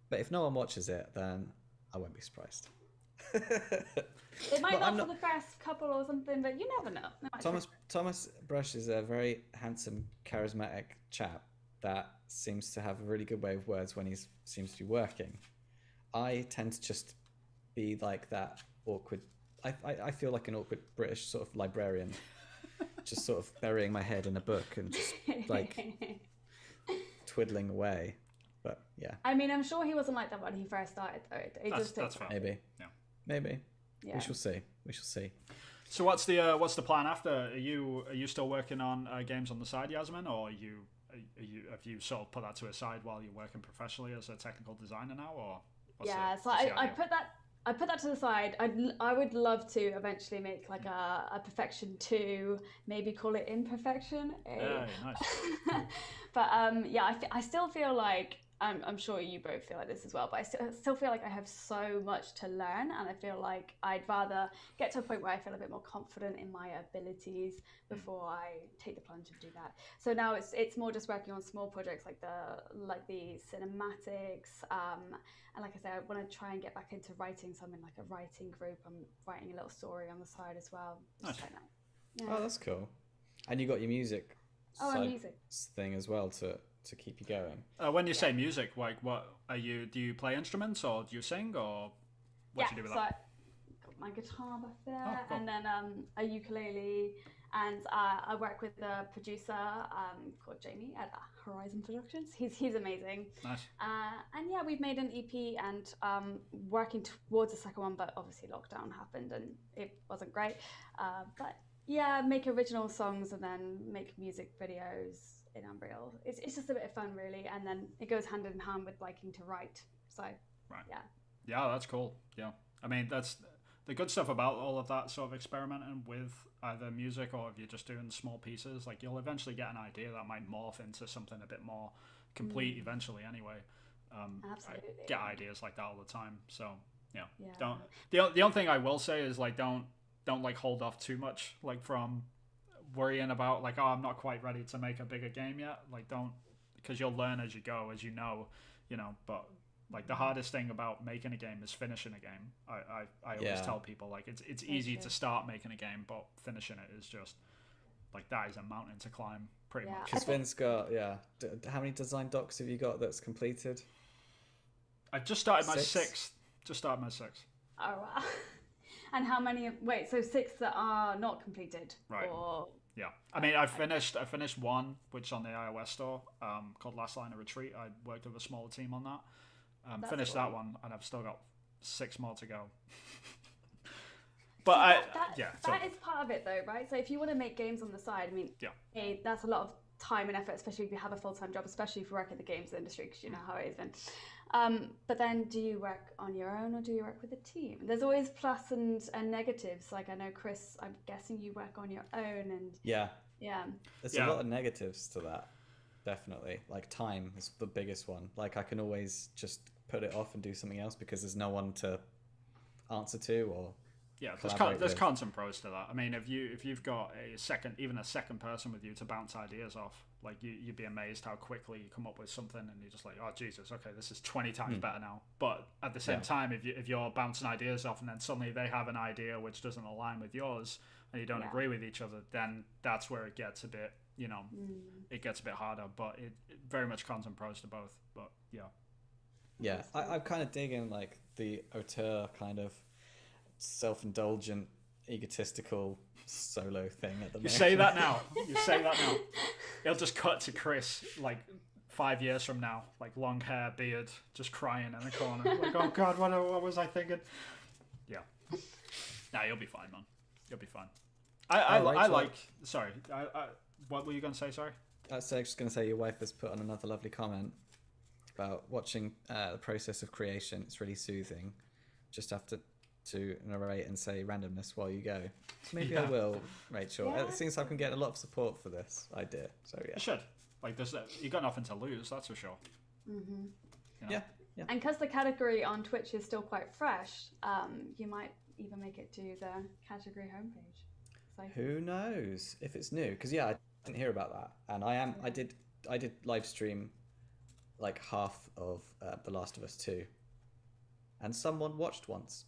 But if no one watches it, then I won't be surprised. It might not for the first couple or something, but you never know. Thomas Brush is a very handsome, charismatic chap that seems to have a really good way of words when he seems to be working. I tend to just be like that awkward. I feel like an awkward British sort of librarian, just sort of burying my head in a book and just like twiddling away. But yeah. I mean, I'm sure he wasn't like that when he first started, though. That's fine. Maybe. Yeah. Maybe. Yeah. We shall see. So what's the plan after? Are you still working on games on the side, Yasmin, or have you sort of put that to a side while you're working professionally as a technical designer now, or? So I put that to the side. I would love to eventually make like a Perfection 2, maybe call it Imperfection. Yeah, nice. But I still feel like I'm sure you both feel like this as well, but I still feel like I have so much to learn, and I feel like I'd rather get to a point where I feel a bit more confident in my abilities before I take the plunge and do that. So now it's more just working on small projects like the cinematics, and like I said, I want to try and get back into writing. So I'm in like a writing group. I'm writing a little story on the side as well. Nice. Like that. Yeah. Oh, that's cool. And you got your music and music thing as well to keep you going. When you say music, like what are you? Do you play instruments or do you sing or what do you do with that? I got my guitar back there, Oh, cool. and then a ukulele, and I work with a producer called Jamie at Horizon Productions. He's amazing. Nice. And yeah, we've made an EP and working towards a second one, but obviously lockdown happened and it wasn't great. But yeah, make original songs and then make music videos in Unreal. It's just a bit of fun, really, and then it goes hand in hand with liking to write. So Right. yeah, That's cool. Yeah, I mean that's the good stuff about all of that sort of experimenting with either music or if you're just doing small pieces. Like you'll eventually get an idea that might morph into something a bit more complete eventually. Anyway, absolutely. I get ideas like that all the time. So yeah. Yeah. The only thing I will say is like don't like hold off too much like from worrying about like, oh, I'm not quite ready to make a bigger game yet. Like don't, because you'll learn as you go, as you know, but like the hardest thing about making a game is finishing a game. I always tell people like it's easy to start making a game, but finishing it is just like that is a mountain to climb pretty much. Because Vin's got how many design docs have you got that's completed? I just started my 6? sixth. Just started my 6th. Oh wow. And how many? Wait, so 6 that are not completed, Right. Or Yeah, I mean, I finished one, which on the iOS store, called Last Line of Retreat. I worked with a smaller team on that. That's Finished cool. that one, and I've still got 6 more to go. But that is part of it, though, right? So if you want to make games on the side, I mean, that's a lot of time and effort, especially if you have a full-time job, especially if you work in the games industry, because you know how it is then. But then do you work on your own or do you work with a team? There's always plus and negatives. Like I know, Chris, I'm guessing you work on your own and Yeah. yeah. There's a lot of negatives to that. Definitely. Like time is the biggest one. Like I can always just put it off and do something else because there's no one to answer to or there's cons and pros to that. I mean, if you've got a second person with you to bounce ideas off, like you'd be amazed how quickly you come up with something and you're just like, oh Jesus, okay, this is 20 times better now. But at the same time, if you're bouncing ideas off and then suddenly they have an idea which doesn't align with yours and you don't agree with each other, then that's where it gets a bit, it gets a bit harder. But it very much cons and pros to both. But yeah, I'm kind of digging like the auteur kind of self-indulgent, egotistical solo thing at the moment. You say that now. It'll just cut to Chris like 5 years from now, like long hair, beard, just crying in the corner. Like, oh God, what was I thinking? Yeah. Nah, you'll be fine, man. You'll be fine. Sorry. What were you going to say? Sorry. I was just going to say your wife has put on another lovely comment. about watching the process of creation. It's really soothing. Just have to narrate and say randomness while you go. Maybe I will, Rachel. Yeah. It seems like I'm getting a lot of support for this idea. So yeah. You should. Like, you got nothing to lose, that's for sure. Mm-hmm. You know? Yeah. And because the category on Twitch is still quite fresh, you might even make it to the category homepage. So Who knows if it's new? Because I didn't hear about that, and I did live stream like half of The Last of Us 2, and someone watched once.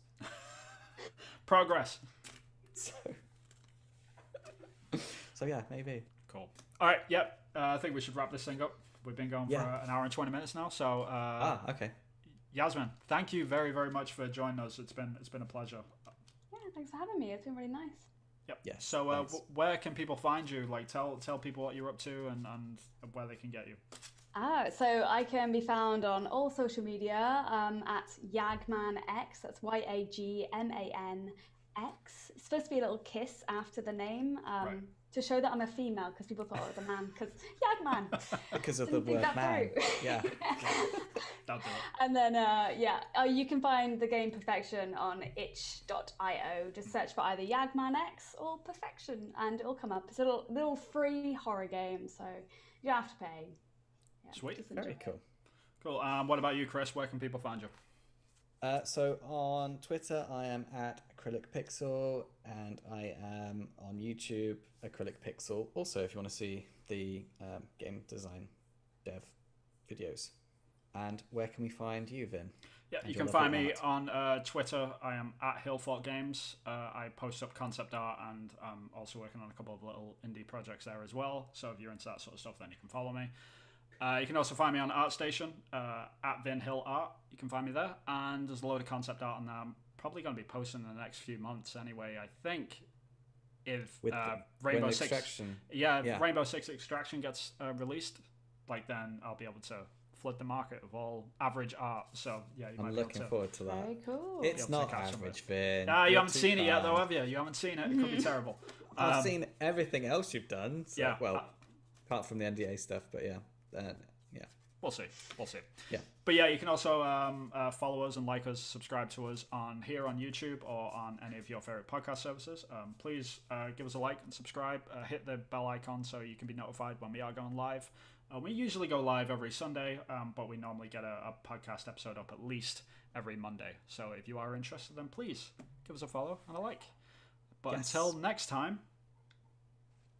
Progress. So yeah, maybe. Cool. All right. Yep. I think we should wrap this thing up. We've been going for an hour and 20 minutes now. So Okay. Yasmin, thank you very, very much for joining us. It's been a pleasure. yeah, thanks for having me. It's been really nice. Yep. Yes, So thanks. where can people find you? Like tell people what you're up to and where they can get you. So I can be found on all social media at YagmanX. That's YAGMANX. It's supposed to be a little kiss after the name to show that I'm a female because people thought I was a man because Yagman. Because of the Didn't think word that man. through. Yeah. That'll do it. And then, you can find the game Perfection on itch.io. Just search for either YagmanX or Perfection and it'll come up. It's a little free horror game, so you don't have to pay. Yeah, Sweet. just enjoy Very it. cool. Cool. What about you, Chris? Where can people find you? So on Twitter, I am at Acrylic Pixel, and I am on YouTube, Acrylic Pixel. Also, if you want to see the game design dev videos. And where can we find you, Vin? Yeah, And you your can lovely find me art? on Twitter. I am at Hillfort Games. I post up concept art, and I'm also working on a couple of little indie projects there as well. So if you're into that sort of stuff, then you can follow me. You can also find me on ArtStation, at Vin Hill Art. You can find me there. And there's a load of concept art on there. I'm probably going to be posting in the next few months anyway. I think if With Rainbow when Six... Extraction. if Rainbow Six Extraction gets released, like then I'll be able to flood the market of all average art. So yeah, you might I'm be able looking to... forward to that. Very cool. It's Be able to not catch some of average, it. Vin. Ah, you You're haven't too seen it yet, though, kind. have you? You haven't seen it. It could be terrible. I've seen everything else you've done. So, Yeah. Well, apart from the NDA stuff, but yeah. Yeah. We'll see. We'll see. Yeah. But yeah, you can also follow us and like us, subscribe to us on here on YouTube or on any of your favorite podcast services. Please give us a like and subscribe. Hit the bell icon so you can be notified when we are going live. We usually go live every Sunday, but we normally get a podcast episode up at least every Monday. So if you are interested, then please give us a follow and a like. But Yes. until next time,